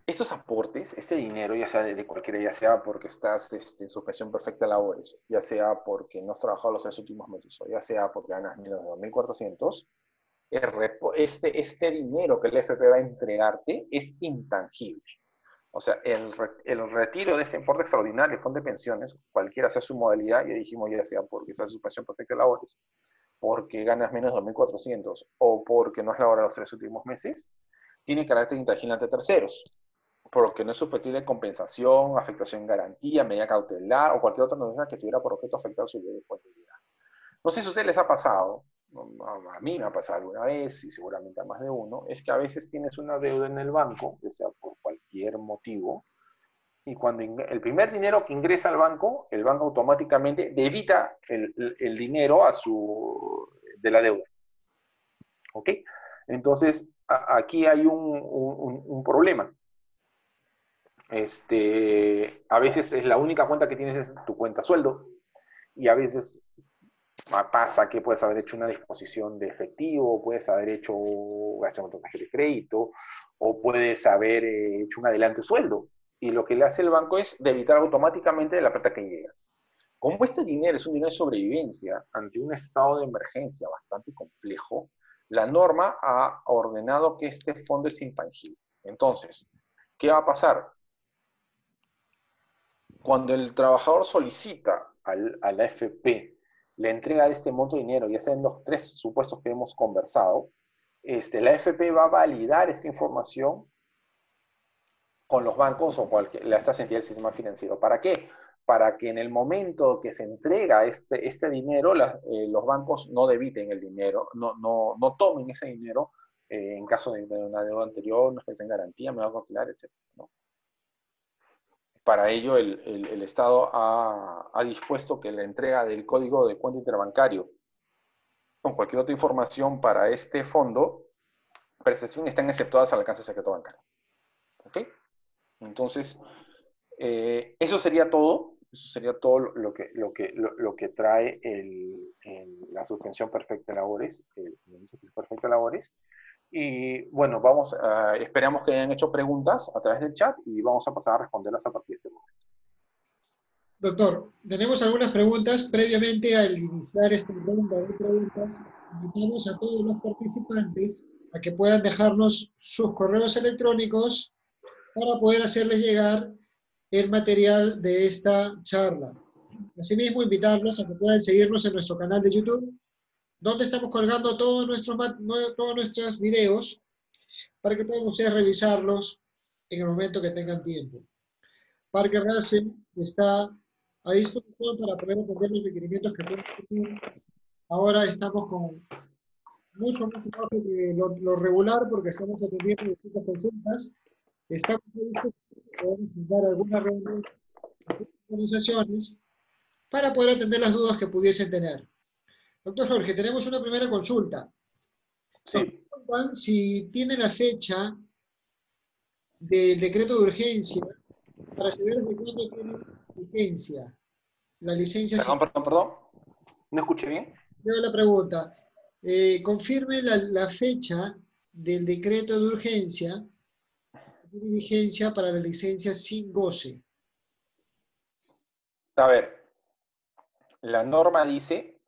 B: Estos aportes, este dinero, ya sea de cualquiera, ya sea porque estás en suspensión perfecta de labores, ya sea porque no has trabajado los 3 últimos meses, o ya sea porque ganas menos de 2.400, este dinero que el FP va a entregarte es intangible. O sea, el retiro de este aporte extraordinario, fondo de pensiones, cualquiera sea su modalidad, ya dijimos, ya sea porque estás en suspensión perfecta de labores, porque ganas menos de 2.400 o porque no has laborado los 3 últimos meses, tiene carácter intangible ante terceros, por lo que no es susceptible de compensación, afectación en garantía, medida cautelar o cualquier otra norma que tuviera por objeto afectar su vida de contabilidad. No sé si a ustedes les ha pasado, a mí me ha pasado alguna vez y seguramente a más de uno, es que a veces tienes una deuda en el banco, ya sea por cualquier motivo, y cuando el primer dinero que ingresa al banco, el banco automáticamente debita el dinero de la deuda. ¿Ok? Entonces, aquí hay un problema. A veces es la única cuenta que tienes es tu cuenta sueldo y a veces pasa que puedes haber hecho una disposición de efectivo, puedes haber hecho gasto con tarjeta de crédito o puedes haber hecho un adelanto de sueldo y lo que le hace el banco es debitar automáticamente de la plata que llega. Como este dinero es un dinero de sobrevivencia ante un estado de emergencia bastante complejo, la norma ha ordenado que este fondo es intangible. Entonces, ¿qué va a pasar? Cuando el trabajador solicita a la FP la entrega de este monto de dinero, ya sea en los 3 supuestos que hemos conversado, la FP va a validar esta información con los bancos o estas entidades del sistema financiero. ¿Para qué? Para que en el momento que se entrega este dinero, los bancos no debiten el dinero, no tomen ese dinero en caso de una deuda anterior, no esté en garantía, me va a cautelar, etc., ¿no? Para ello, el Estado ha dispuesto que la entrega del código de cuenta interbancario con cualquier otra información para este fondo, prestación, están exceptuadas al alcance del secreto bancario. ¿Ok? Entonces, eso sería todo. Eso sería todo lo que trae la suspensión perfecta de labores, el suspensión perfecta de labores. Y bueno, esperamos que hayan hecho preguntas a través del chat y vamos a pasar a responderlas a partir de este momento.
C: Doctor, tenemos algunas preguntas. Previamente al iniciar esta ronda de preguntas, invitamos a todos los participantes a que puedan dejarnos sus correos electrónicos para poder hacerles llegar el material de esta charla. Asimismo, invitarlos a que puedan seguirnos en nuestro canal de YouTube, donde estamos colgando todos nuestros videos para que puedan ustedes revisarlos en el momento que tengan tiempo. Parque Racing está a disposición para poder atender los requerimientos que pueden tener. Ahora estamos con mucho más trabajo que lo regular porque estamos atendiendo distintas consultas. Estamos previstos podemos dar alguna reunión de organizaciones para poder atender las dudas que pudiesen tener. Doctor Jorge, tenemos una primera consulta.
B: Sí.
C: Nos preguntan si tiene la fecha del decreto de urgencia para saber desde cuándo tiene vigencia la licencia.
B: Perdón. ¿No escuché bien?
C: Leo la pregunta. Confirme la fecha del decreto de urgencia que tiene vigencia para la licencia sin goce.
B: A ver, la norma dice,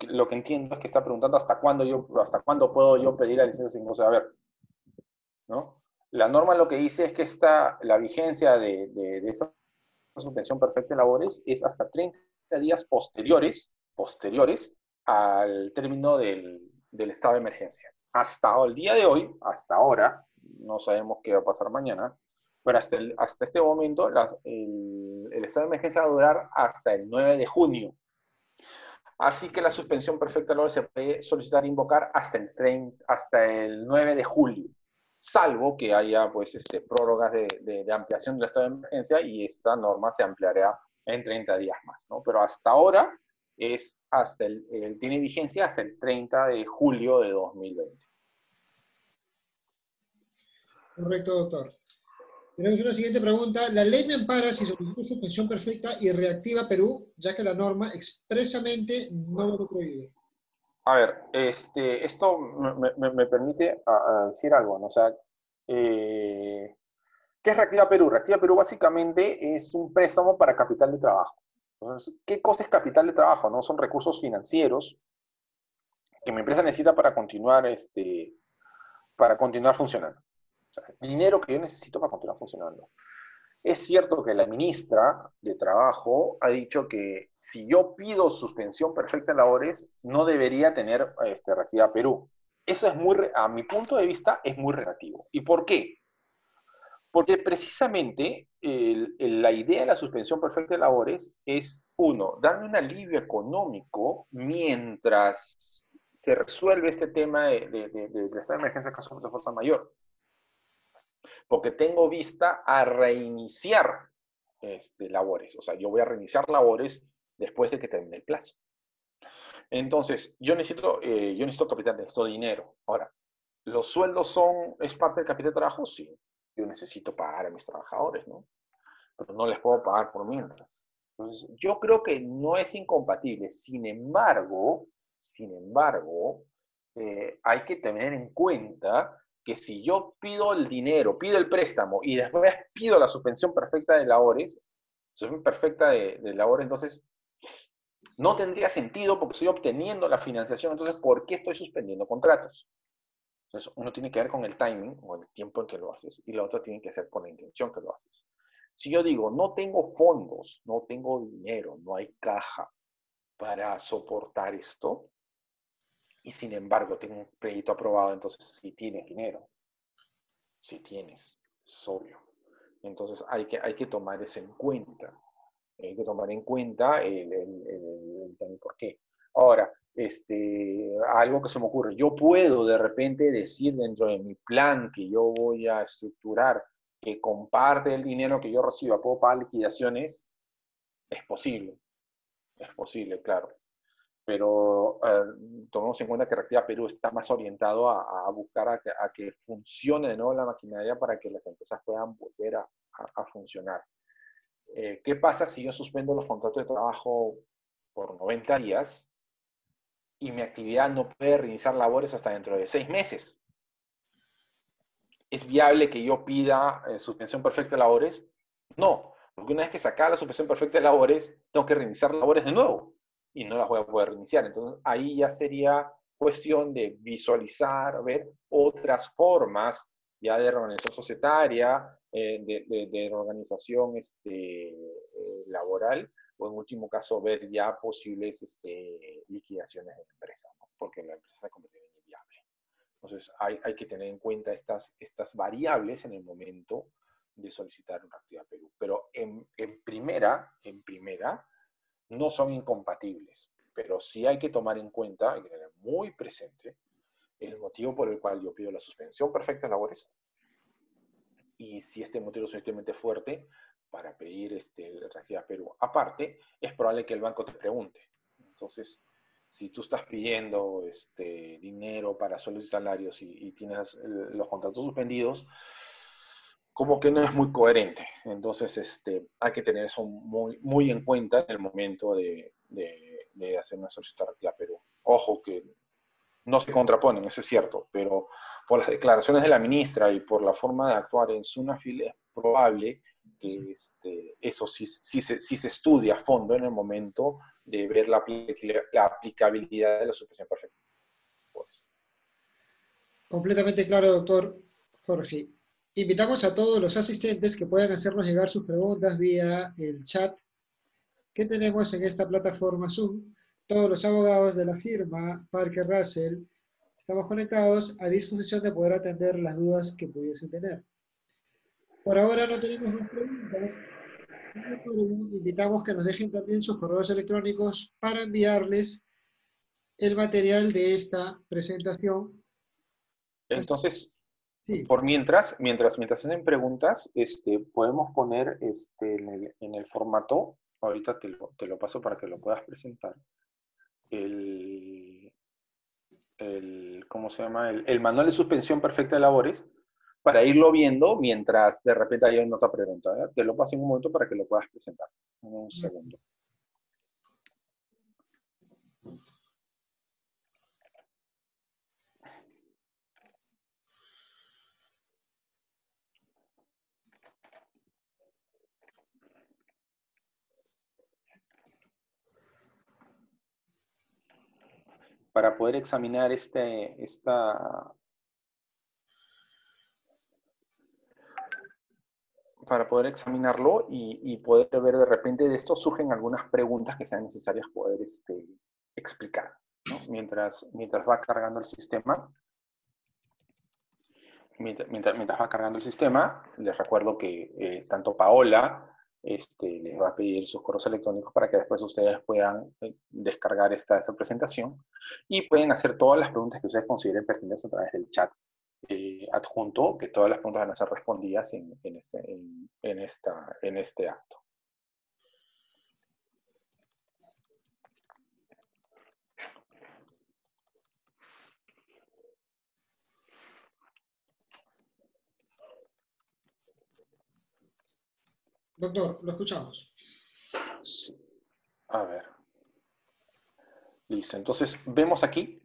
B: lo que entiendo es que está preguntando hasta cuándo puedo yo pedir la licencia sin goce de haber, ¿no? La norma lo que dice es que la vigencia de esa suspensión perfecta de labores es hasta 30 días posteriores al término del del estado de emergencia. Hasta el día de hoy, hasta ahora, no sabemos qué va a pasar mañana, pero hasta este momento el estado de emergencia va a durar hasta el 9 de junio. Así que la suspensión perfecta de labores se puede solicitar e invocar hasta el 9 de julio, salvo que haya pues, prórrogas de ampliación del estado de emergencia y esta norma se ampliará en 30 días más, ¿no? Pero hasta ahora tiene vigencia hasta el 30 de julio de 2020.
C: Correcto, doctor. Tenemos una siguiente pregunta. La ley me ampara si solicito suspensión perfecta y reactiva Perú, ya que la norma expresamente no me lo prohíbe.
B: A ver, esto me permite decir algo, ¿no? O sea, ¿qué es Reactiva Perú? Reactiva Perú básicamente es un préstamo para capital de trabajo. Entonces, ¿qué cosa es capital de trabajo? ¿No? Son recursos financieros que mi empresa necesita para continuar funcionando. O sea, es dinero que yo necesito para continuar funcionando. Es cierto que la ministra de Trabajo ha dicho que si yo pido suspensión perfecta de labores, no debería tener Reactiva Perú. Eso es a mi punto de vista, es muy relativo. ¿Y por qué? Porque precisamente la idea de la suspensión perfecta de labores es, uno, darme un alivio económico mientras se resuelve este tema de estado de emergencia en caso de fuerza mayor. Porque tengo vista a reiniciar labores. O sea, yo voy a reiniciar labores después de que termine el plazo. Entonces, yo necesito capital, necesito dinero. Ahora, ¿los sueldos es parte del capital de trabajo? Sí. Yo necesito pagar a mis trabajadores, ¿no? Pero no les puedo pagar por mientras. Entonces, yo creo que no es incompatible. Sin embargo, hay que tener en cuenta que si yo pido el dinero, pido el préstamo y después pido la suspensión perfecta de labores, entonces no tendría sentido porque estoy obteniendo la financiación, entonces ¿por qué estoy suspendiendo contratos? Entonces uno tiene que ver con el timing o el tiempo en que lo haces y la otra tiene que ser con la intención que lo haces. Si yo digo, no tengo fondos, no tengo dinero, no hay caja para soportar esto, y sin embargo tengo un crédito aprobado, entonces sí tienes dinero. Sí tienes, es obvio. Entonces hay que tomar eso en cuenta. Hay que tomar en cuenta el por qué. Ahora, algo que se me ocurre, yo puedo de repente decir dentro de mi plan que yo voy a estructurar que con parte del dinero que yo reciba puedo pagar liquidaciones, es posible, claro. Pero tomemos en cuenta que Reactiva Perú está más orientado a buscar a que funcione de nuevo la maquinaria para que las empresas puedan volver a funcionar. ¿Qué pasa si yo suspendo los contratos de trabajo por 90 días y mi actividad no puede reiniciar labores hasta dentro de 6 meses? ¿Es viable que yo pida suspensión perfecta de labores? No, porque una vez que se acaba la suspensión perfecta de labores, tengo que reiniciar labores de nuevo y no las voy a poder reiniciar. Entonces, ahí ya sería cuestión de visualizar, ver otras formas ya de organización societaria, de organización laboral, o en último caso ver ya posibles liquidaciones de la empresa, ¿no? Porque la empresa se convierte en inviable. Entonces, hay que tener en cuenta estas variables en el momento de solicitar una Reactiva Perú. Pero en primera, no son incompatibles, pero sí hay que tomar en cuenta, hay que tener muy presente el motivo por el cual yo pido la suspensión perfecta de labores y si este motivo es suficientemente fuerte para pedir Reactiva Perú. Aparte, es probable que el banco te pregunte. Entonces, si tú estás pidiendo dinero para sueldos y salarios y tienes los contratos suspendidos, como que no es muy coherente. Entonces, hay que tener eso muy, muy en cuenta en el momento de hacer una solicitud de Reactiva Perú. Ojo que no se contraponen, eso es cierto, pero por las declaraciones de la ministra y por la forma de actuar en Sunafil es probable que eso sí se estudie a fondo en el momento de ver la aplicabilidad de la suspensión perfecta. Pues.
C: Completamente claro, doctor Jorge. Invitamos a todos los asistentes que puedan hacernos llegar sus preguntas vía el chat que tenemos en esta plataforma Zoom. Todos los abogados de la firma Parker Russell estamos conectados a disposición de poder atender las dudas que pudiesen tener. Por ahora no tenemos más preguntas. Sin embargo, invitamos que nos dejen también sus correos electrónicos para enviarles el material de esta presentación.
B: Entonces,
C: Sí,
B: por mientras hacen preguntas, podemos poner en el formato, ahorita te lo paso para que lo puedas presentar, ¿cómo se llama? El manual de suspensión perfecta de labores, para irlo viendo mientras de repente hay otra pregunta. ¿Eh? Te lo paso en un momento para que lo puedas presentar. En un segundo. Para poder examinar para poder examinarlo y poder ver de repente de esto surgen algunas preguntas que sean necesarias poder explicar, ¿no? Mientras va cargando el sistema. Mientras va cargando el sistema, les recuerdo que tanto Paola les va a pedir sus correos electrónicos para que después ustedes puedan descargar esta presentación y pueden hacer todas las preguntas que ustedes consideren pertinentes a través del chat adjunto, que todas las preguntas van a ser respondidas en este acto.
C: doctor, lo escuchamos.
B: Sí. A ver. Listo. Entonces, vemos aquí,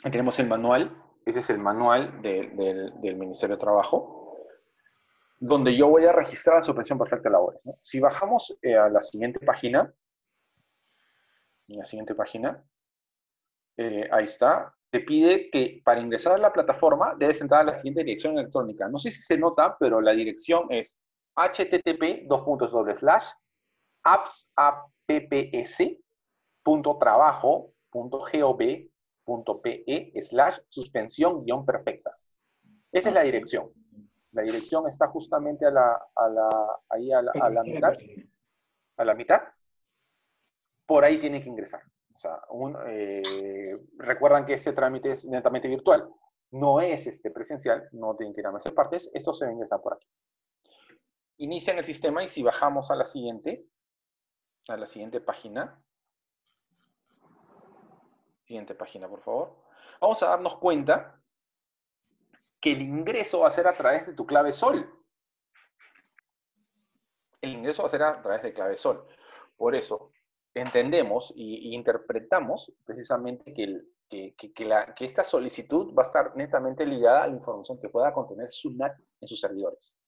B: tenemos el manual. Ese es el manual del Ministerio de Trabajo, donde yo voy a registrar la suspensión perfecta de labores, ¿no? Si bajamos a la siguiente página, ahí está, te pide que para ingresar a la plataforma debes entrar a la siguiente dirección electrónica. No sé si se nota, pero la dirección es http://apps.trabajo.gov.pe/suspensión-perfecta. Esa es la dirección. La dirección está justamente ahí a la mitad. A la mitad. Por ahí tiene que ingresar. O sea, recuerdan que este trámite es netamente virtual, no es presencial, no tienen que ir a más partes, esto se va a ingresar por aquí. Inician el sistema y si bajamos a la siguiente página, por favor, vamos a darnos cuenta que el ingreso va a ser a través de tu clave SOL. El ingreso va a ser a través de clave SOL. Por eso, entendemos y interpretamos precisamente que esta solicitud va a estar netamente ligada a la información que pueda contener SUNAT en sus servidores.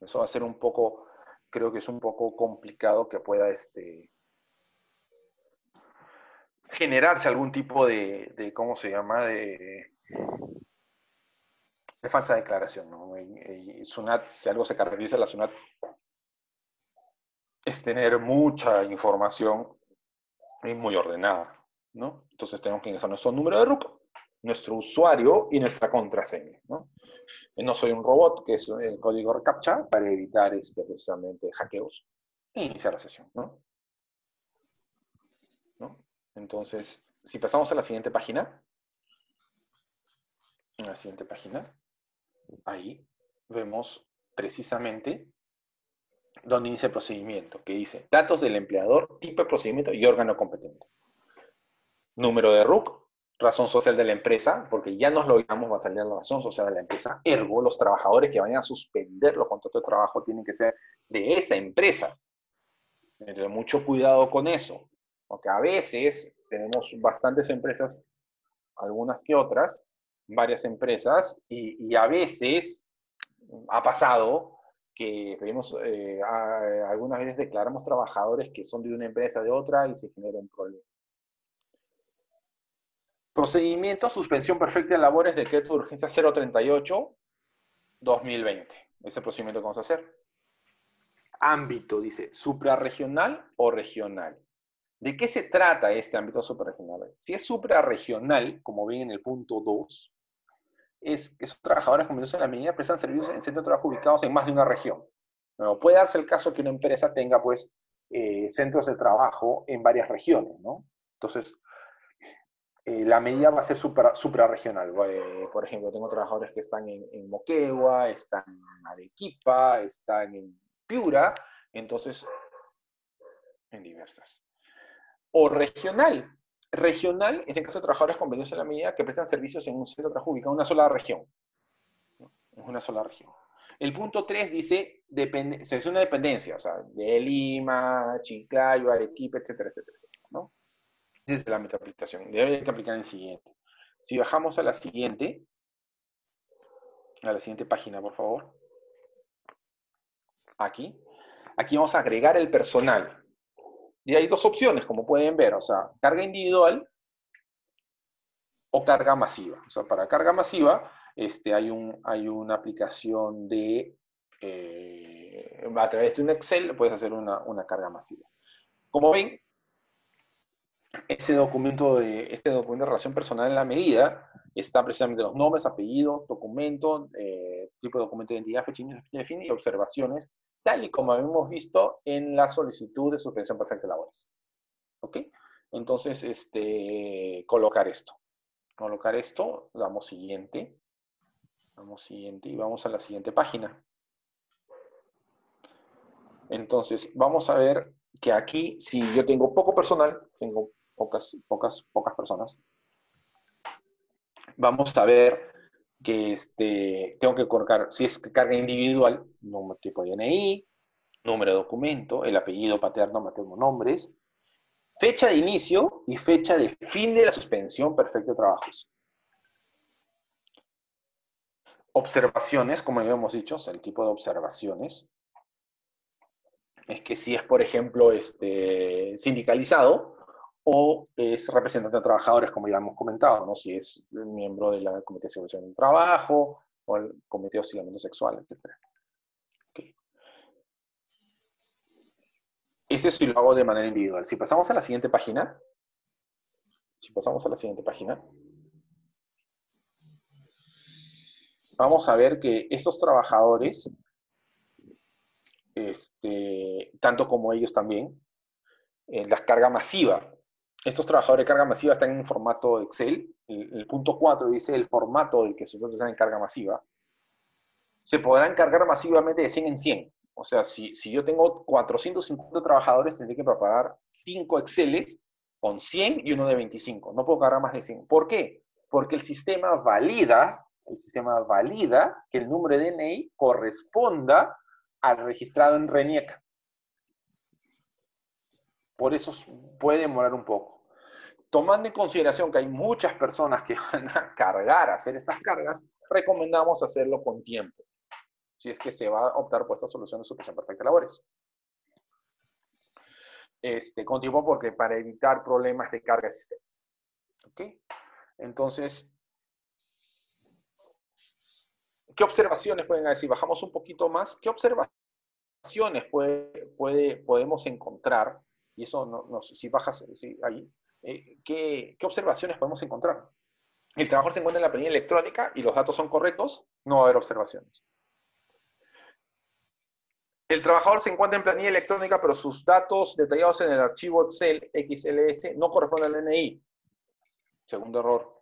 B: Eso va a ser un poco, creo que es un poco complicado que pueda generarse algún tipo de ¿cómo se llama? De falsa declaración, ¿no? Y SUNAT, si algo se caracteriza la SUNAT, es tener mucha información y muy ordenada, ¿no? Entonces tenemos que ingresar nuestro número de RUC, nuestro usuario y nuestra contraseña, ¿no? No soy un robot, que es el código reCAPTCHA, para evitar precisamente hackeos e iniciar la sesión, ¿no? Entonces, si pasamos a la siguiente página, ahí vemos precisamente donde inicia el procedimiento, que dice datos del empleador, tipo de procedimiento y órgano competente. Número de RUC, razón social de la empresa, porque ya nos lo digamos, va a salir la razón social de la empresa. Ergo, los trabajadores que vayan a suspender los contratos de trabajo tienen que ser de esa empresa. Tener mucho cuidado con eso, porque a veces tenemos bastantes empresas, algunas que otras, varias empresas, y a veces ha pasado que pedimos, algunas veces declaramos trabajadores que son de una empresa de otra y se genera un problema. Procedimiento, suspensión perfecta de labores, decreto de urgencia 038-2020. Ese procedimiento que vamos a hacer. Ámbito, dice, suprarregional o regional. ¿De qué se trata este ámbito suprarregional? Si es suprarregional, como ven en el punto 2, es que esos trabajadores con en la medida prestan servicios en centros de trabajo ubicados en más de una región. Bueno, puede darse el caso que una empresa tenga, pues, centros de trabajo en varias regiones, ¿no? Entonces, la medida va a ser suprarregional. Por ejemplo, tengo trabajadores que están en Moquegua, están en Arequipa, están en Piura, entonces, en diversas. O regional. Regional es en caso de trabajadores convenidos en la medida que prestan servicios en un centro de trabajo ubicado en una sola región. Es una sola región. El punto 3 dice, selecciona dependencia, o sea, de Lima, Chiclayo, Arequipa, etcétera, etcétera, etcétera, ¿no? Ese es el ámbito de aplicación. Debe que aplicar en el siguiente. Si bajamos a la siguiente página, por favor. Aquí vamos a agregar el personal. Y hay dos opciones, como pueden ver, o sea, carga individual o carga masiva. O sea, para carga masiva, hay una aplicación de, a través de un Excel, puedes hacer una carga masiva. Como ven, este documento de relación personal en la medida está precisamente los nombres, apellidos, documento, tipo de documento de identidad, fecha de fin y observaciones, tal y como habíamos visto en la solicitud de suspensión perfecta de labores. ¿Ok? Entonces, colocar esto. Damos siguiente y vamos a la siguiente página. Entonces, vamos a ver que aquí, si yo tengo poco personal, tengo pocas personas, vamos a ver que tengo que colocar, si es carga individual, número tipo de DNI, número de documento, el apellido paterno, materno, nombres, fecha de inicio y fecha de fin de la suspensión perfecta de trabajos. Observaciones, como ya hemos dicho, o sea, el tipo de observaciones es que si es, por ejemplo, sindicalizado o es representante de trabajadores, como ya hemos comentado, ¿no? Si es miembro del Comité de Seguridad del Trabajo o el Comité de Hostigamiento Sexual, etc. Okay. Ese sí lo hago de manera individual. Si pasamos a la siguiente página, vamos a ver que esos trabajadores, tanto como ellos también, la carga masiva. Estos trabajadores de carga masiva están en formato Excel. El punto 4 dice el formato del que se encuentran en carga masiva. Se podrán cargar masivamente de 100 en 100. O sea, si yo tengo 450 trabajadores, tendré que preparar 5 Exceles con 100 y uno de 25. No puedo cargar más de 100. ¿Por qué? Porque el sistema valida que el número de DNI corresponda al registrado en RENIEC. Por eso puede demorar un poco. Tomando en consideración que hay muchas personas que van a hacer estas cargas, recomendamos hacerlo con tiempo, si es que se va a optar por esta solución de suspensión perfecta de labores. Con tiempo porque para evitar problemas de carga de sistema. ¿Ok? Entonces, ¿qué observaciones pueden haber? Si bajamos un poquito más, ¿qué observaciones podemos encontrar? Y eso, si bajas ahí, ¿qué observaciones podemos encontrar? El trabajador se encuentra en la planilla electrónica y los datos son correctos, no va a haber observaciones. El trabajador se encuentra en planilla electrónica, pero sus datos detallados en el archivo Excel XLS no corresponden al DNI. Segundo error.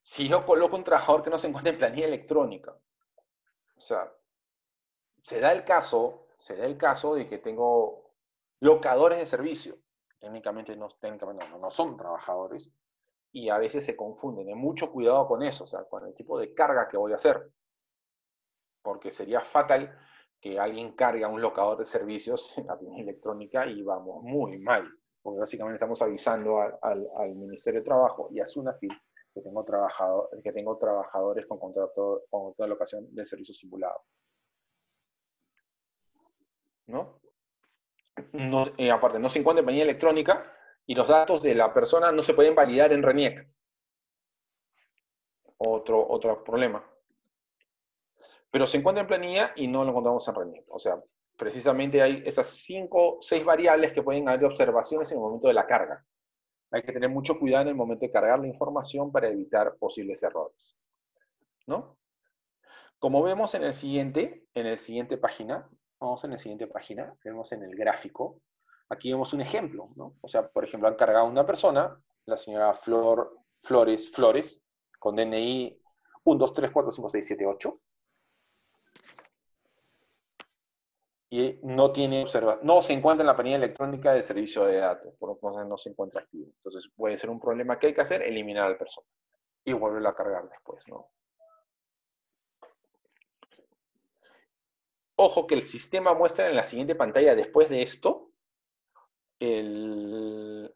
B: Si yo coloco un trabajador que no se encuentra en planilla electrónica, o sea, se da el caso de que tengo locadores de servicio. Técnicamente no son trabajadores y a veces se confunden. Hay mucho cuidado con eso, o sea, con el tipo de carga que voy a hacer. Porque sería fatal que alguien cargue a un locador de servicios en la planilla electrónica y vamos muy mal. Porque básicamente estamos avisando al Ministerio de Trabajo y a SUNAFIL que tengo trabajadores con contrato de locación de servicio simulado. ¿No? Aparte, no se encuentra en planilla electrónica y los datos de la persona no se pueden validar en RENIEC. Otro problema. Pero se encuentra en planilla y no lo encontramos en RENIEC. O sea, precisamente hay esas 5 o 6 variables que pueden haber observaciones en el momento de la carga. Hay que tener mucho cuidado en el momento de cargar la información para evitar posibles errores, ¿no? Como vemos en el siguiente página, vamos en la siguiente página, vemos en el gráfico, aquí vemos un ejemplo, ¿no? O sea, por ejemplo, han cargado a una persona, la señora Flores, con DNI 1, 2, 3, 4, 5, 6, 7, 8, y no se encuentra en la planilla electrónica de servicio de datos, por lo tanto no se encuentra activo. Entonces puede ser un problema que hay que hacer, eliminar al persona y volverlo a cargar después, ¿no? Ojo que el sistema muestra en la siguiente pantalla, después de esto, el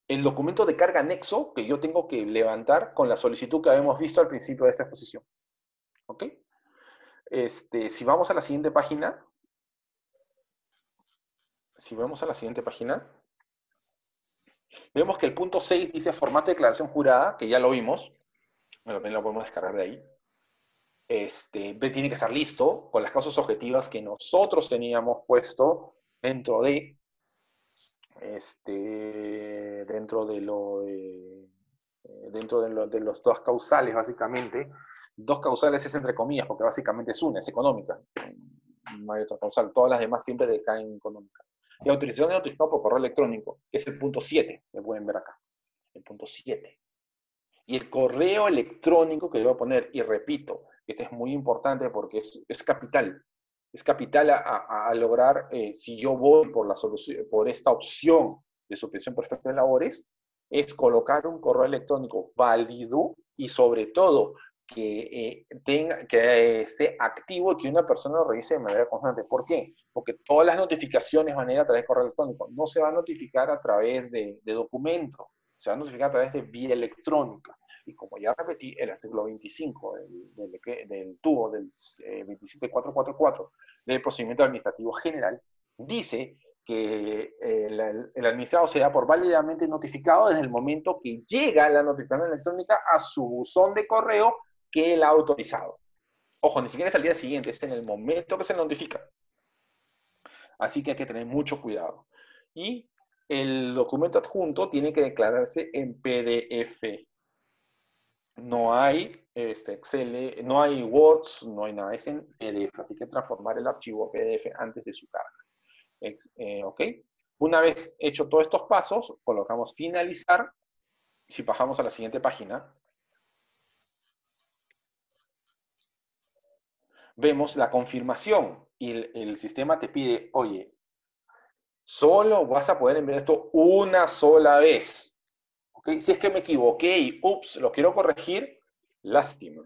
B: documento de carga anexo que yo tengo que levantar con la solicitud que habíamos visto al principio de esta exposición. ¿Ok? Si vamos a la siguiente página, vemos que el punto 6 dice formato de declaración jurada, que ya lo vimos. Bueno, también lo podemos descargar de ahí. Tiene que estar listo con las causas objetivas que nosotros teníamos puesto dentro de los dos causales, básicamente. Dos causales es entre comillas, porque básicamente es una, es económica. No hay otra causal. Todas las demás siempre decaen en económica. Y autorización de notificado por correo electrónico, que es el punto 7, que pueden ver acá. El punto 7. Y el correo electrónico que debo poner, y repito, este es muy importante porque es capital. Es capital a lograr, si yo voy por esta opción de suspensión perfecta de labores, es colocar un correo electrónico válido y sobre todo que esté activo y que una persona lo revise de manera constante. ¿Por qué? Porque todas las notificaciones van a ir a través de correo electrónico. No se va a notificar a través de documento. Se va a notificar a través de vía electrónica. Y como ya repetí, el artículo 25 del TUO, del 27444, del procedimiento administrativo general, dice que el administrado se da por válidamente notificado desde el momento que llega la notificación electrónica a su buzón de correo que él ha autorizado. Ojo, ni siquiera es al día siguiente, es en el momento que se notifica. Así que hay que tener mucho cuidado. Y el documento adjunto tiene que declararse en PDF. No hay Excel, no hay Words, no hay nada, es en PDF. Así que transformar el archivo a PDF antes de su carga. ¿Ok? Una vez hecho todos estos pasos, colocamos finalizar. Si bajamos a la siguiente página, vemos la confirmación y el sistema te pide, oye, solo vas a poder enviar esto una sola vez. ¿Okay? Si es que me equivoqué y, ups, lo quiero corregir, lástima.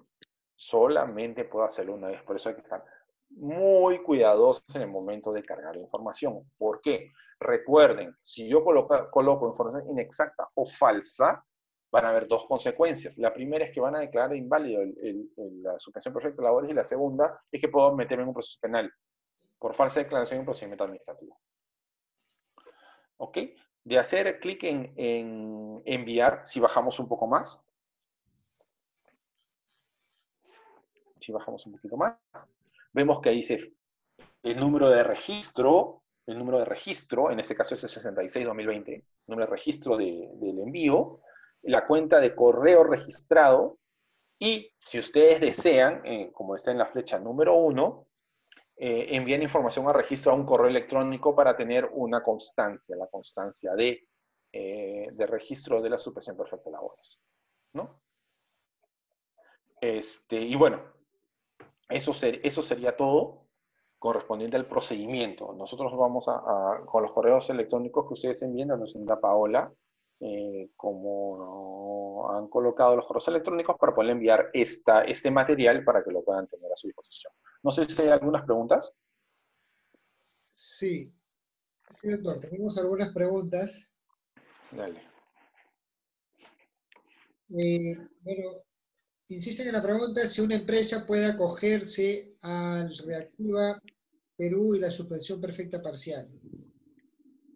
B: Solamente puedo hacerlo una vez. Por eso hay que estar muy cuidadosos en el momento de cargar la información. ¿Por qué? Recuerden, si yo coloco información inexacta o falsa, van a haber dos consecuencias. La primera es que van a declarar inválido la suspensión perfecta de labores y la segunda es que puedo meterme en un proceso penal por falsa declaración en procedimiento administrativo. ¿Ok? De hacer clic en enviar, si bajamos un poco más. Si bajamos un poquito más, vemos que dice el número de registro, en este caso es el 66-2020, número de registro del envío, la cuenta de correo registrado, y si ustedes desean, como está en la flecha número 1, envían información a registro a un correo electrónico para tener una constancia, la constancia de registro de la suspensión perfecta de labores, ¿no? Y bueno, eso sería todo correspondiente al procedimiento. Nosotros vamos con los correos electrónicos que ustedes envíen a nuestra señora Paola, como han colocado los correos electrónicos para poder enviar este material para que lo puedan tener a su disposición. No sé si hay algunas preguntas.
C: Sí, sí, doctor. Tenemos algunas preguntas.
B: Dale.
C: Bueno, insisten en la pregunta si una empresa puede acogerse al Reactiva Perú y la suspensión perfecta parcial.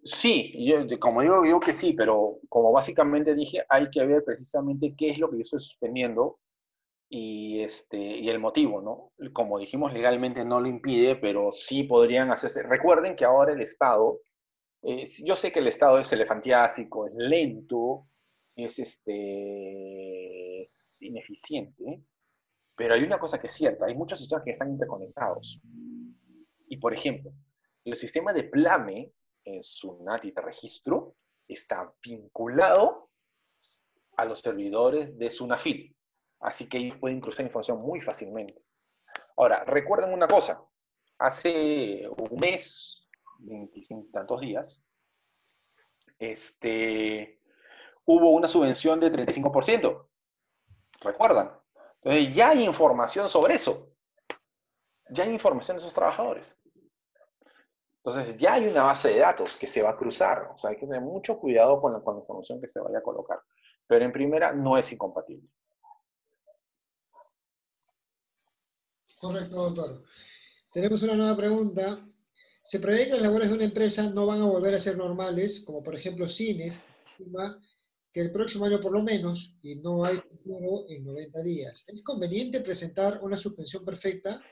B: Sí, como digo que sí, pero como básicamente dije, hay que ver precisamente qué es lo que yo estoy suspendiendo y el motivo, ¿no? Como dijimos, legalmente no lo impide, pero sí podrían hacerse. Recuerden que ahora el Estado, yo sé que el Estado es elefantiásico, es lento, es ineficiente, pero hay una cosa que es cierta, hay muchos sistemas que están interconectados. Y por ejemplo, el sistema de PLAME en su NAT y de registro está vinculado a los servidores de Sunafil. Así que ellos pueden cruzar información muy fácilmente. Ahora, recuerden una cosa. Hace un mes, 25 tantos días, hubo una subvención de 35%. ¿Recuerdan? Entonces ya hay información sobre eso. Ya hay información de esos trabajadores. Entonces ya hay una base de datos que se va a cruzar. O sea, hay que tener mucho cuidado con la información que se vaya a colocar. Pero en primera no es incompatible.
C: Correcto, doctor. Tenemos una nueva pregunta. Se prevé que las labores de una empresa no van a volver a ser normales, como por ejemplo cines, estima que el próximo año por lo menos, y no hay futuro en 90 días. ¿Es conveniente presentar una suspensión perfecta,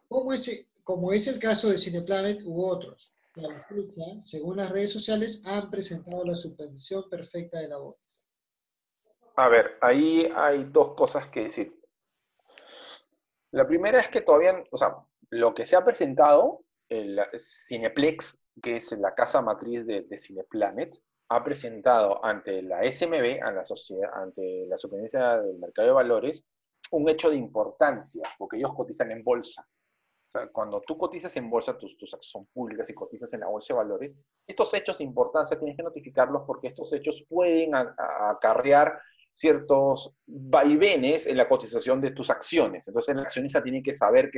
C: como es el caso de Cineplanet u otros, que a la fecha, según las redes sociales, han presentado la suspensión perfecta de labores?
B: A ver, ahí hay dos cosas que decir. La primera es que todavía, o sea, lo que se ha presentado, el Cineplex, que es la casa matriz de Cineplanet, ha presentado ante la SMB, ante la Superintendencia del Mercado de Valores, un hecho de importancia, porque ellos cotizan en bolsa. O sea, cuando tú cotizas en bolsa, tus acciones son públicas y cotizas en la bolsa de valores, estos hechos de importancia tienes que notificarlos porque estos hechos pueden acarrear ciertos vaivenes en la cotización de tus acciones. Entonces el accionista tiene que saber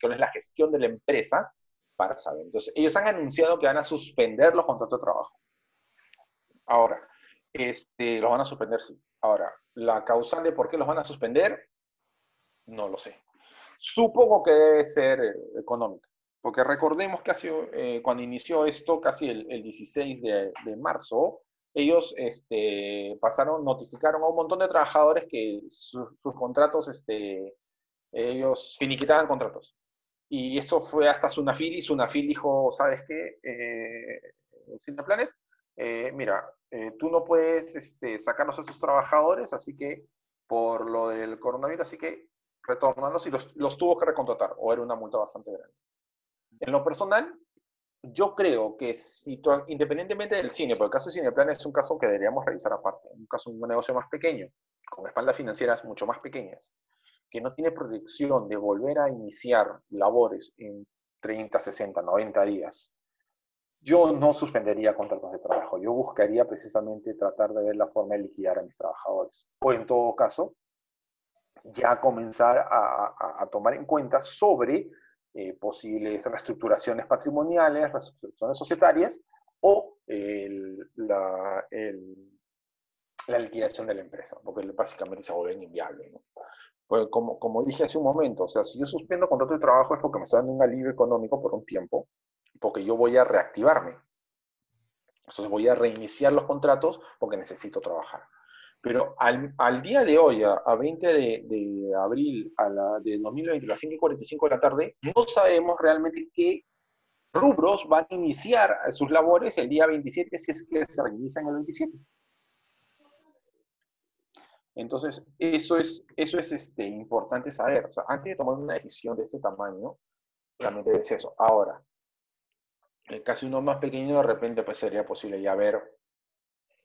B: cuál es la gestión de la empresa para saber. Entonces ellos han anunciado que van a suspender los contratos de trabajo. Ahora, los van a suspender, sí. Ahora, la causal de por qué los van a suspender, no lo sé. Supongo que debe ser económica, porque recordemos que cuando inició esto, casi el 16 de marzo, ellos notificaron a un montón de trabajadores que sus contratos, ellos finiquitaban contratos. Y esto fue hasta Sunafil, y Sunafil dijo, ¿sabes qué? Cineplanet, mira, tú no puedes sacarnos a estos trabajadores, así que por lo del coronavirus, así que retornarlos, y los tuvo que recontratar, o era una multa bastante grande. En lo personal, yo creo que independientemente del cine, porque el caso de Cineplan es un caso que deberíamos revisar aparte, un negocio más pequeño, con espaldas financieras mucho más pequeñas, que no tiene proyección de volver a iniciar labores en 30, 60, 90 días, yo no suspendería contratos de trabajo. Yo buscaría precisamente tratar de ver la forma de liquidar a mis trabajadores. O en todo caso, ya comenzar a tomar en cuenta sobre posibles reestructuraciones patrimoniales, reestructuraciones societarias o la liquidación de la empresa, porque básicamente se vuelve inviable, ¿no? Pues como dije hace un momento, o sea, si yo suspendo contrato de trabajo es porque me está dando un alivio económico por un tiempo, porque yo voy a reactivarme. Entonces voy a reiniciar los contratos porque necesito trabajar. Pero al día de hoy, a 20 de abril de 2020, a las 5:45 de la tarde, no sabemos realmente qué rubros van a iniciar sus labores el día 27, si es que se reinician el 27. Entonces, eso es importante saber. O sea, antes de tomar una decisión de este tamaño, realmente es eso. Ahora, en el caso de uno más pequeño, de repente pues sería posible ya ver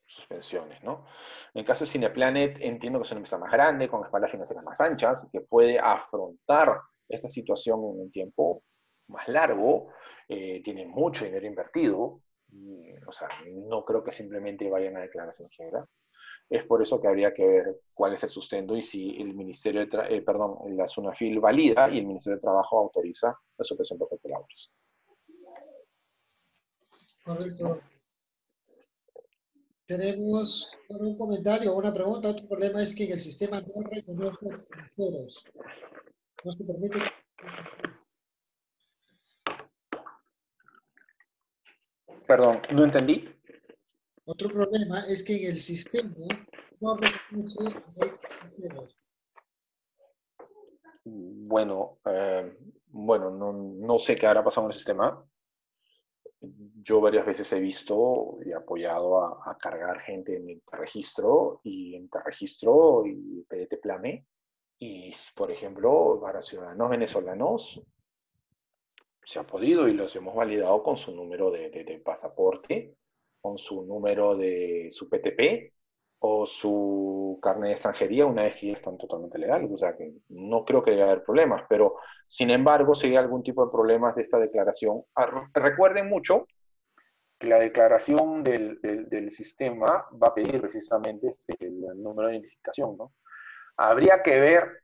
B: suspensiones, ¿no? En el caso de Cineplanet, entiendo que es una empresa más grande, con espaldas financieras más anchas, que puede afrontar esta situación en un tiempo más largo, tiene mucho dinero invertido, o sea, no creo que simplemente vayan a declararse en quiebra. Es por eso que habría que ver cuál es el sustento y si el Ministerio la Sunafil valida y el Ministerio de Trabajo autoriza la suspensión perfecta de labores.
C: Correcto. Tenemos un comentario o una pregunta. Otro problema es que en el sistema no reconoce extranjeros. No se permite.
B: Perdón, no entendí.
C: Otro problema es que en el sistema no reconoce a extranjeros.
B: Bueno, no sé qué habrá pasado en el sistema. Yo varias veces he visto y apoyado a cargar gente en Interregistro y PDT Plame. Y, por ejemplo, para ciudadanos venezolanos se ha podido y los hemos validado con su número de pasaporte, con su número de su PTP o su carnet de extranjería una vez que ya están totalmente legales. O sea que no creo que haya haber problemas, pero sin embargo, si hay algún tipo de problemas de esta declaración, recuerden mucho que la declaración del sistema va a pedir precisamente el número de identificación, ¿no? Habría que ver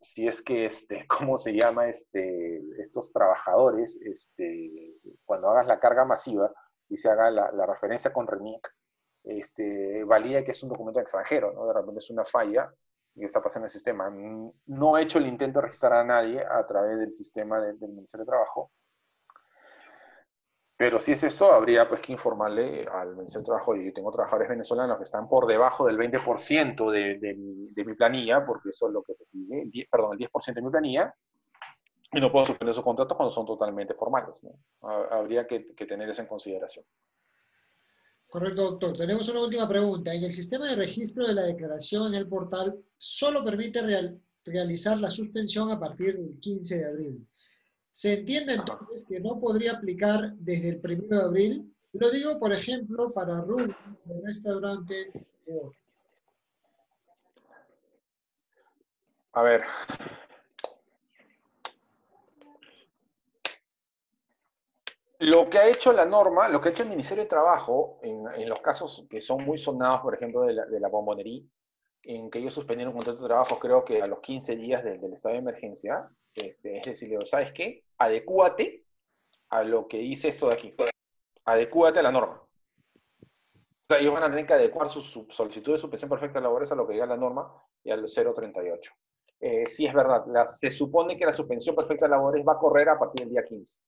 B: si es que, ¿cómo se llama? Estos trabajadores, cuando hagas la carga masiva y se haga la referencia con RENIEC, valida que es un documento extranjero, ¿no? De repente es una falla que está pasando en el sistema. No he hecho el intento de registrar a nadie a través del sistema del Ministerio de Trabajo, pero si es esto, habría pues que informarle al Ministerio de Trabajo. Y yo tengo trabajadores venezolanos que están por debajo del 20% de mi planilla, porque eso es lo que te pide, el 10% de mi planilla, y no puedo suspender sus contratos cuando son totalmente formales, ¿no? Habría que tener eso en consideración.
C: Correcto, doctor. Tenemos una última pregunta. En el sistema de registro de la declaración en el portal solo permite realizar la suspensión a partir del 15 de abril. ¿Se entiende entonces que no podría aplicar desde el 1 de abril? Lo digo, por ejemplo, para rubros de restaurante u otro.
B: A ver. Lo que ha hecho la norma, lo que ha hecho el Ministerio de Trabajo, en los casos que son muy sonados, por ejemplo, de la bombonería, en que ellos suspendieron un contrato de trabajo, creo que a los 15 días del estado de emergencia, es decir, ¿sabes qué? Adecúate a lo que dice esto de aquí. Adecúate a la norma. O sea, ellos van a tener que adecuar su solicitud de suspensión perfecta de labores a lo que diga la norma y al 038. Sí, es verdad, se supone que la suspensión perfecta de labores va a correr a partir del día 15.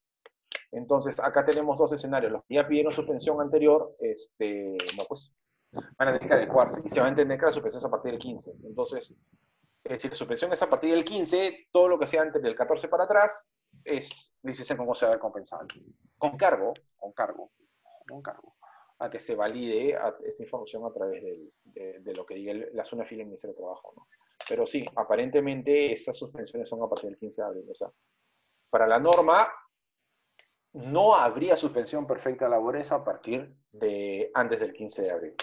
B: Entonces, acá tenemos dos escenarios. Los que ya pidieron suspensión anterior, no, pues, van a tener que adecuarse. Y se va a entender que la suspensión es a partir del 15. Entonces, si la suspensión es a partir del 15, todo lo que sea antes del 14 para atrás, dice cómo se va a ver compensado. Con cargo, a que se valide esa información a través de lo que diga la zona fila del Ministerio de Trabajo, ¿no? Pero sí, aparentemente esas suspensiones son a partir del 15 de abril. O sea, para la norma, no habría suspensión perfecta de labores a partir de antes del 15 de abril.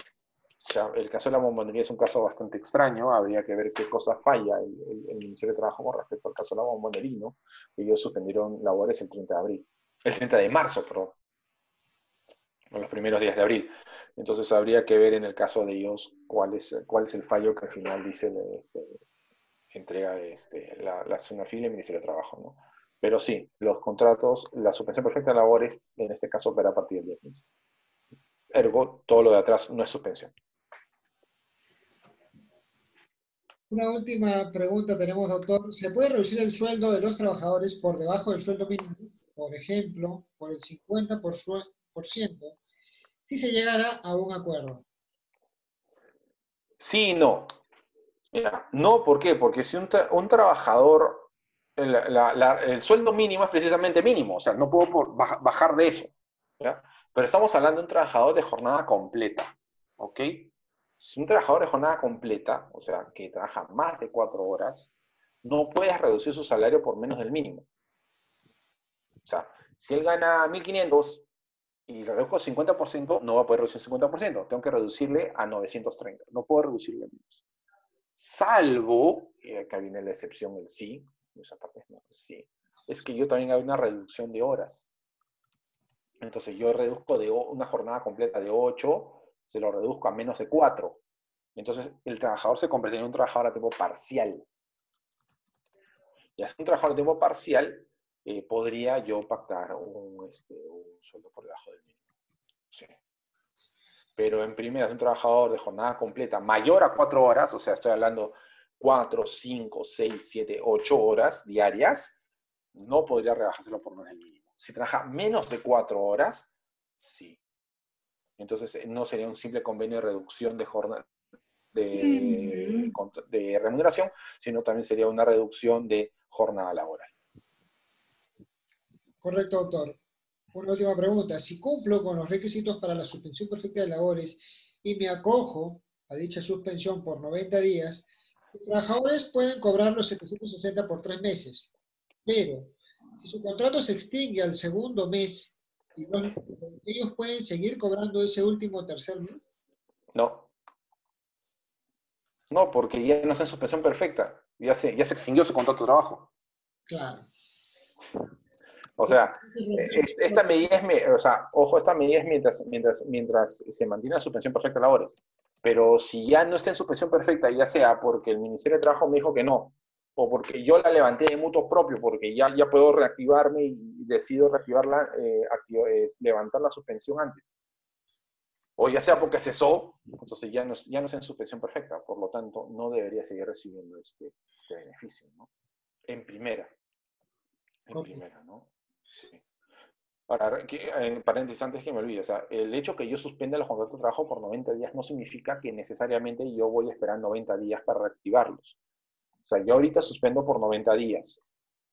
B: O sea, el caso de la bombonería es un caso bastante extraño, habría que ver qué cosa falla el Ministerio de Trabajo con respecto al caso de la bombonería, ¿no? Ellos suspendieron labores el 30 de abril, el 30 de marzo, perdón, en los primeros días de abril. Entonces habría que ver en el caso de ellos cuál es el fallo que al final dice entrega la SUNAFIL y el Ministerio de Trabajo, ¿no? Pero sí, los contratos, la suspensión perfecta de labores, en este caso opera a partir del día 15. Ergo, todo lo de atrás no es suspensión.
C: Una última pregunta tenemos, doctor. ¿Se puede reducir el sueldo de los trabajadores por debajo del sueldo mínimo, por ejemplo, por el 50%, si se llegara a un acuerdo?
B: Sí y no. No, ¿por qué? Porque si un trabajador, el sueldo mínimo es precisamente mínimo, o sea, no puedo bajar de eso, ¿ya? Pero estamos hablando de un trabajador de jornada completa, ¿ok? Si un trabajador de jornada completa, o sea, que trabaja más de 4 horas, no puedes reducir su salario por menos del mínimo. O sea, si él gana 1.500 y le reduzco 50%, no va a poder reducir el 50%. Tengo que reducirle a 930. No puedo reducirle menos. Salvo, y acá viene la excepción, el sí, esa parte no, sí, es que yo también hago una reducción de horas. Entonces yo reduzco de una jornada completa de 8, se lo reduzco a menos de 4. Entonces el trabajador se convierte en un trabajador a tiempo parcial. Y así un trabajador a tiempo parcial podría yo pactar un sueldo por debajo del mínimo. Sí. Pero en primera, un trabajador de jornada completa mayor a 4 horas, o sea, estoy hablando 4, 5, 6, 7, 8 horas diarias, no podría rebajárselo por menos del mínimo. Si trabaja menos de 4 horas, sí. Entonces no sería un simple convenio de reducción de jornada, de remuneración, sino también sería una reducción de jornada laboral.
C: Correcto, doctor. Una última pregunta. Si cumplo con los requisitos para la suspensión perfecta de labores y me acojo a dicha suspensión por 90 días, los trabajadores pueden cobrar los 760 por 3 meses. Pero si su contrato se extingue al segundo mes, ellos pueden seguir cobrando ese último tercer mes.
B: No, no, porque ya no está en suspensión perfecta. Ya se extinguió su contrato de trabajo.
C: Claro.
B: O sea, esta medida o sea, ojo, esta medida es mientras se mantiene la suspensión perfecta de labores. Pero si ya no está en suspensión perfecta, ya sea porque el Ministerio de Trabajo me dijo que no, o porque yo la levanté de mutuo propio, porque ya puedo reactivarme y decido reactivarla, levantar la suspensión antes. O ya sea porque cesó, entonces ya no está en suspensión perfecta, por lo tanto no debería seguir recibiendo este beneficio, ¿no? En primera, ¿no? Sí. Ahora, en paréntesis, antes que me olvide, o sea, el hecho que yo suspenda los contratos de trabajo por 90 días no significa que necesariamente yo voy a esperar 90 días para reactivarlos. O sea, yo ahorita suspendo por 90 días,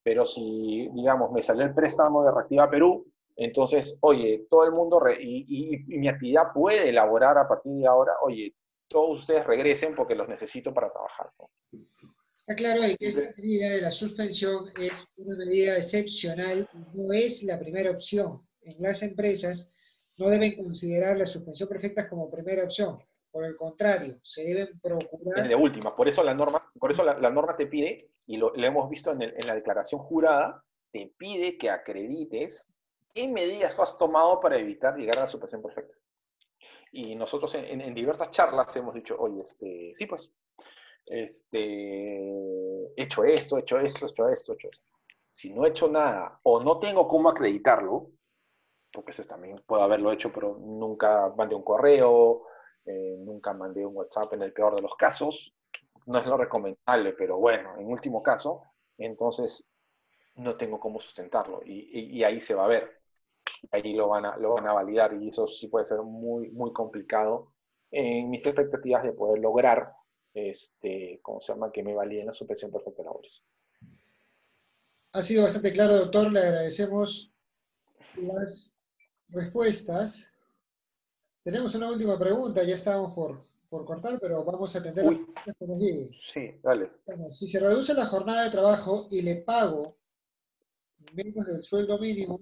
B: pero si, digamos, me salió el préstamo de Reactiva Perú, entonces, oye, todo el mundo, y mi actividad puede elaborar a partir de ahora, oye, todos ustedes regresen porque los necesito para trabajar, ¿no?
C: Está claro ahí que esta medida de la suspensión es una medida excepcional y no es la primera opción. En las empresas no deben considerar la suspensión perfecta como primera opción. Por el contrario, se deben
B: Es
C: procurar.
B: de última. Por eso la norma te pide, y lo hemos visto en la declaración jurada, te pide que acredites qué medidas tú has tomado para evitar llegar a la suspensión perfecta. Y nosotros en diversas charlas hemos dicho, oye, sí, pues, he hecho esto, he hecho esto, he hecho esto, he hecho esto. Si no he hecho nada o no tengo cómo acreditarlo, porque eso también puedo haberlo hecho, pero nunca mandé un correo, nunca mandé un WhatsApp en el peor de los casos, no es lo recomendable, pero bueno, en último caso, entonces no tengo cómo sustentarlo y ahí se va a ver, ahí lo van a validar y eso sí puede ser muy, muy complicado en mis expectativas de poder lograr, ¿cómo se llama?, que me validen la suspensión perfecta de labores.
C: Ha sido bastante claro, doctor. Le agradecemos las respuestas. Tenemos una última pregunta. Ya estábamos por cortar, pero vamos a atender las
B: Uy,
C: preguntas que nos lleguen.
B: sí, dale.
C: Bueno, si se reduce la jornada de trabajo y le pago menos del sueldo mínimo,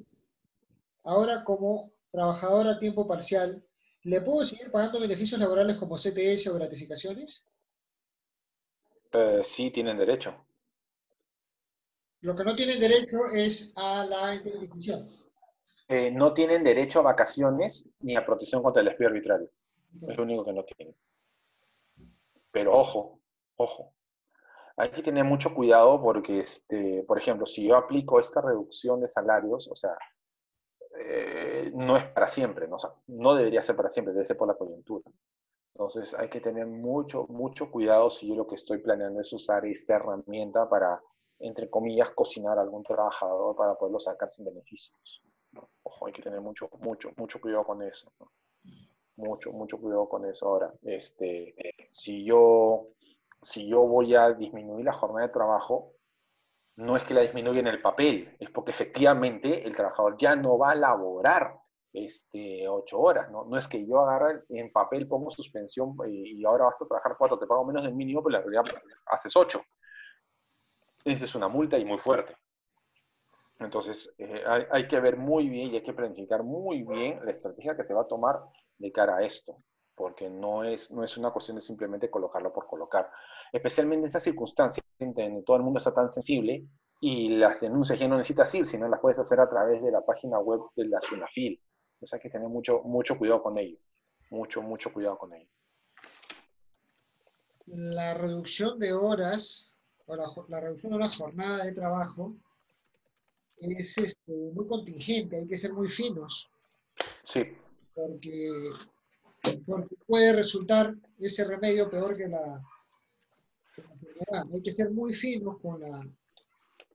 C: ahora como trabajador a tiempo parcial, ¿le puedo seguir pagando beneficios laborales como CTS o gratificaciones?
B: Sí, tienen derecho.
C: Lo que no tienen derecho es a la indemnización.
B: No tienen derecho a vacaciones ni a protección contra el despido arbitrario. Es lo único que no tienen. Pero ojo, hay que tener mucho cuidado porque, por ejemplo, si yo aplico esta reducción de salarios, o sea, no es para siempre, ¿no? O sea, no debería ser para siempre, debe ser por la coyuntura. Entonces hay que tener mucho, mucho cuidado si yo lo que estoy planeando es usar esta herramienta para, entre comillas, cocinar a algún trabajador para poderlo sacar sin beneficios, ¿no? Ojo, hay que tener mucho, mucho, mucho cuidado con eso, ¿no? Mucho, mucho cuidado con eso. Ahora, si yo voy a disminuir la jornada de trabajo, no es que la disminuya en el papel, es porque efectivamente el trabajador ya no va a laborar 8 horas, ¿no? No es que yo agarre en papel, pongo suspensión y ahora vas a trabajar 4, te pago menos del mínimo, pero en realidad haces 8. Esa es una multa y muy fuerte. Entonces, hay que ver muy bien y hay que planificar muy bien la estrategia que se va a tomar de cara a esto, porque no es una cuestión de simplemente colocarlo por colocar. Especialmente en estas circunstancias en donde todo el mundo está tan sensible y las denuncias ya no necesitas ir, sino las puedes hacer a través de la página web de la SUNAFIL. Entonces hay que tener mucho, mucho cuidado con ello. Mucho, mucho cuidado con ello.
C: La reducción de horas o la reducción de la jornada de trabajo es muy contingente, hay que ser muy finos,
B: Sí.
C: porque, porque puede resultar ese remedio peor que la enfermedad. Hay que ser muy finos con la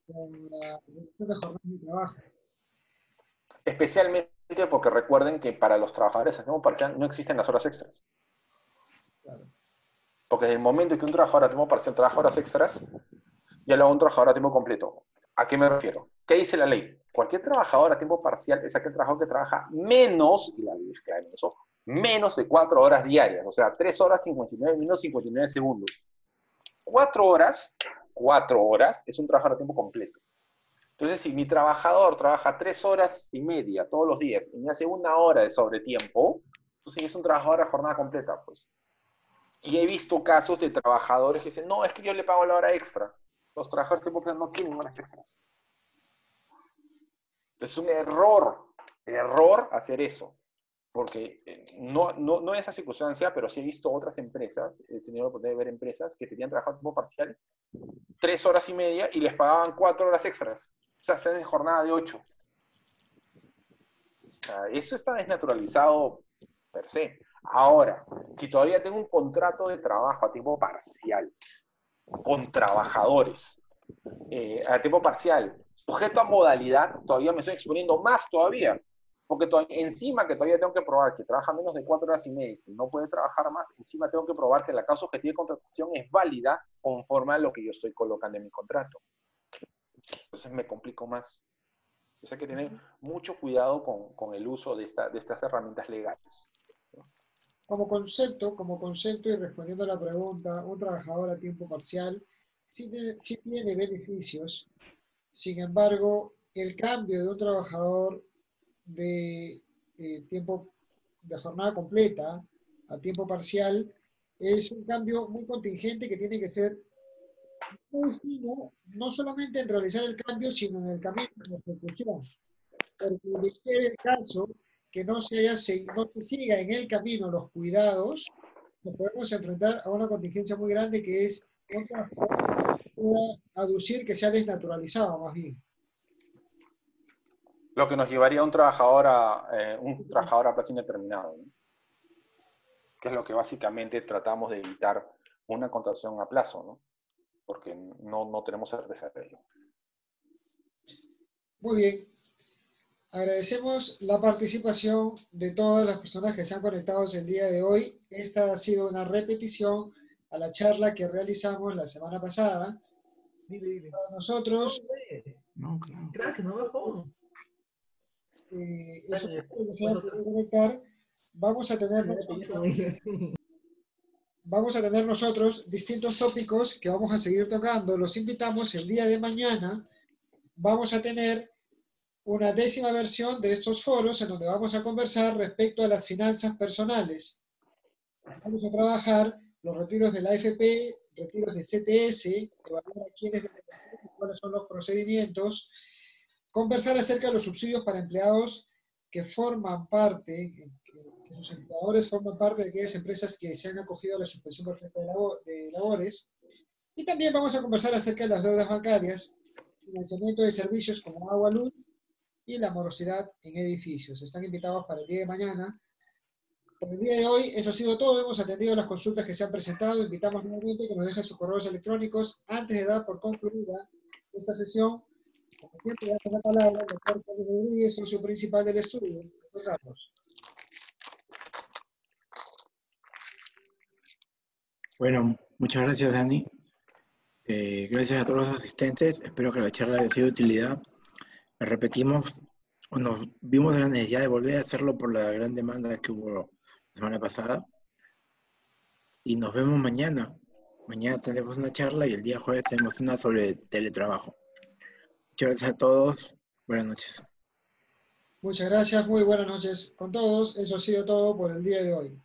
C: reducción de jornada de trabajo.
B: Especialmente porque recuerden que para los trabajadores a tiempo parcial no existen las horas extras.
C: Claro.
B: Porque desde el momento en que un trabajador a tiempo parcial trabaja horas extras, ya lo hago un trabajador a tiempo completo. ¿A qué me refiero? ¿Qué dice la ley? Cualquier trabajador a tiempo parcial es aquel trabajador que trabaja menos, y la ley es clara en eso, menos de 4 horas diarias, o sea, 3 horas 59 minutos 59 segundos. 4 horas es un trabajador a tiempo completo. Entonces, si mi trabajador trabaja 3 horas y media todos los días y me hace 1 hora de sobretiempo, entonces es un trabajador a jornada completa, pues. Y he visto casos de trabajadores que dicen, no, es que yo le pago la hora extra. Los trabajadores de tiempo completo no tienen horas extras. Es un error hacer eso. Porque no en esa circunstancia, pero sí he visto otras empresas, he tenido la oportunidad de ver empresas que tenían trabajado a tiempo parcial 3 horas y media y les pagaban 4 horas extras. O sea, se hacen jornada de 8. O sea, eso está desnaturalizado per se. Ahora, si todavía tengo un contrato de trabajo a tiempo parcial con trabajadores a tiempo parcial, sujeto a modalidad, todavía me estoy exponiendo más todavía. Porque encima que todavía tengo que probar que trabaja menos de 4 horas y media y no puede trabajar más, encima tengo que probar que la causa objetiva de contratación es válida conforme a lo que yo estoy colocando en mi contrato. Entonces me complico más. Entonces hay que tener mucho cuidado con el uso de estas herramientas legales.
C: Como concepto y respondiendo a la pregunta, un trabajador a tiempo parcial sí tiene beneficios. Sin embargo, el cambio de un trabajador de tiempo de jornada completa a tiempo parcial es un cambio muy contingente que tiene que ser muy fino, no solamente en realizar el cambio, sino en el camino de la ejecución. Porque de ser el caso que no se siga en el camino los cuidados, nos podemos enfrentar a una contingencia muy grande que es un trabajador que pueda aducir que se ha desnaturalizado más bien.
B: Lo que nos llevaría a un trabajador a plazo indeterminado, ¿no? Que es lo que básicamente tratamos de evitar una contratación a plazo, ¿no? Porque no tenemos certeza de ello.
C: Muy bien. Agradecemos la participación de todas las personas que se han conectado el día de hoy. Esta ha sido una repetición a la charla que realizamos la semana pasada.
D: Dile.
C: Para nosotros,
D: No, claro. Gracias, no bajó.
C: esos que se han podido conectar, vamos a tener nosotros distintos tópicos que vamos a seguir tocando. Los invitamos el día de mañana. Vamos a tener una 10ª versión de estos foros en donde vamos a conversar respecto a las finanzas personales. Vamos a trabajar los retiros de la AFP, retiros de CTS, evaluar a quiénes deben retirar, cuáles son los procedimientos, conversar acerca de los subsidios para empleados que forman parte, que sus empleadores forman parte de aquellas empresas que se han acogido a la suspensión perfecta de labores. Y también vamos a conversar acerca de las deudas bancarias, financiamiento de servicios como agua, luz y la morosidad en edificios. Están invitados para el día de mañana. Por el día de hoy, eso ha sido todo. Hemos atendido las consultas que se han presentado. Invitamos nuevamente que nos dejen sus correos electrónicos antes de dar por concluida esta sesión. Como siempre, damos la palabra al doctor Carlos Rodríguez, socio principal del estudio. Doctor Carlos.
A: Bueno, muchas gracias, Dani. Gracias a todos los asistentes. Espero que la charla haya sido de utilidad. La repetimos, nos vimos de la necesidad de volver a hacerlo por la gran demanda que hubo la semana pasada. Y nos vemos mañana. Mañana tenemos una charla y el día jueves tenemos una sobre teletrabajo. Muchas gracias a todos. Buenas noches.
C: Muchas gracias. Muy buenas noches con todos. Eso ha sido todo por el día de hoy.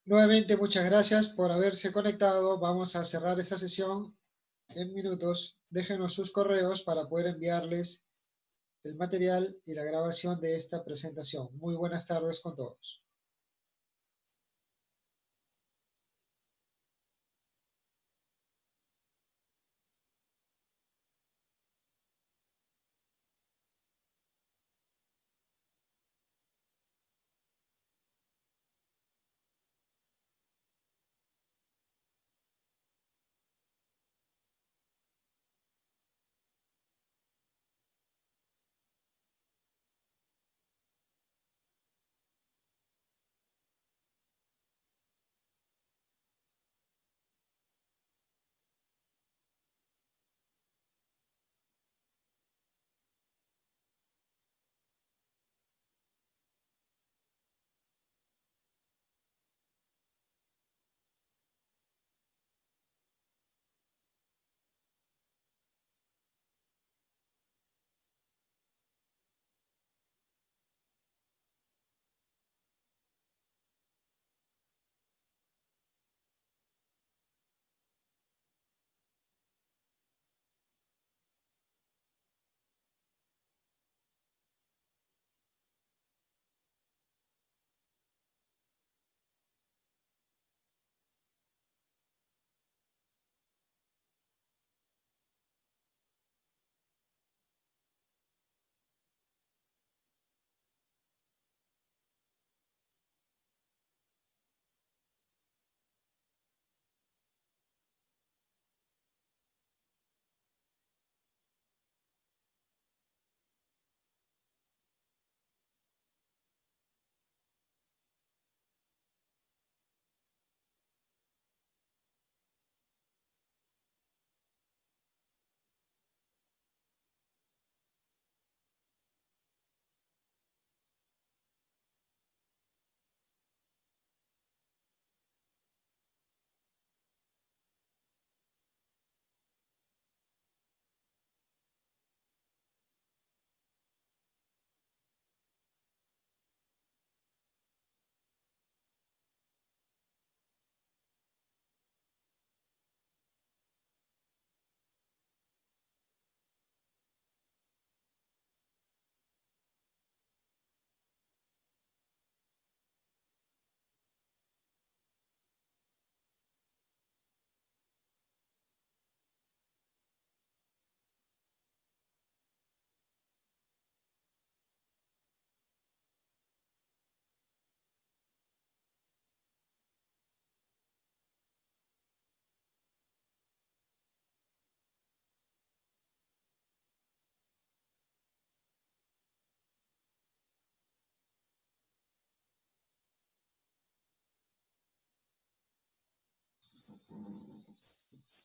C: Nuevamente, muchas gracias por haberse conectado. Vamos a cerrar esta sesión en minutos. Déjenos sus correos para poder enviarles el material y la grabación de esta presentación. Muy buenas tardes con todos.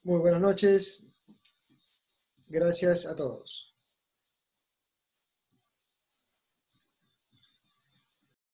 C: Muy buenas noches. Gracias a todos.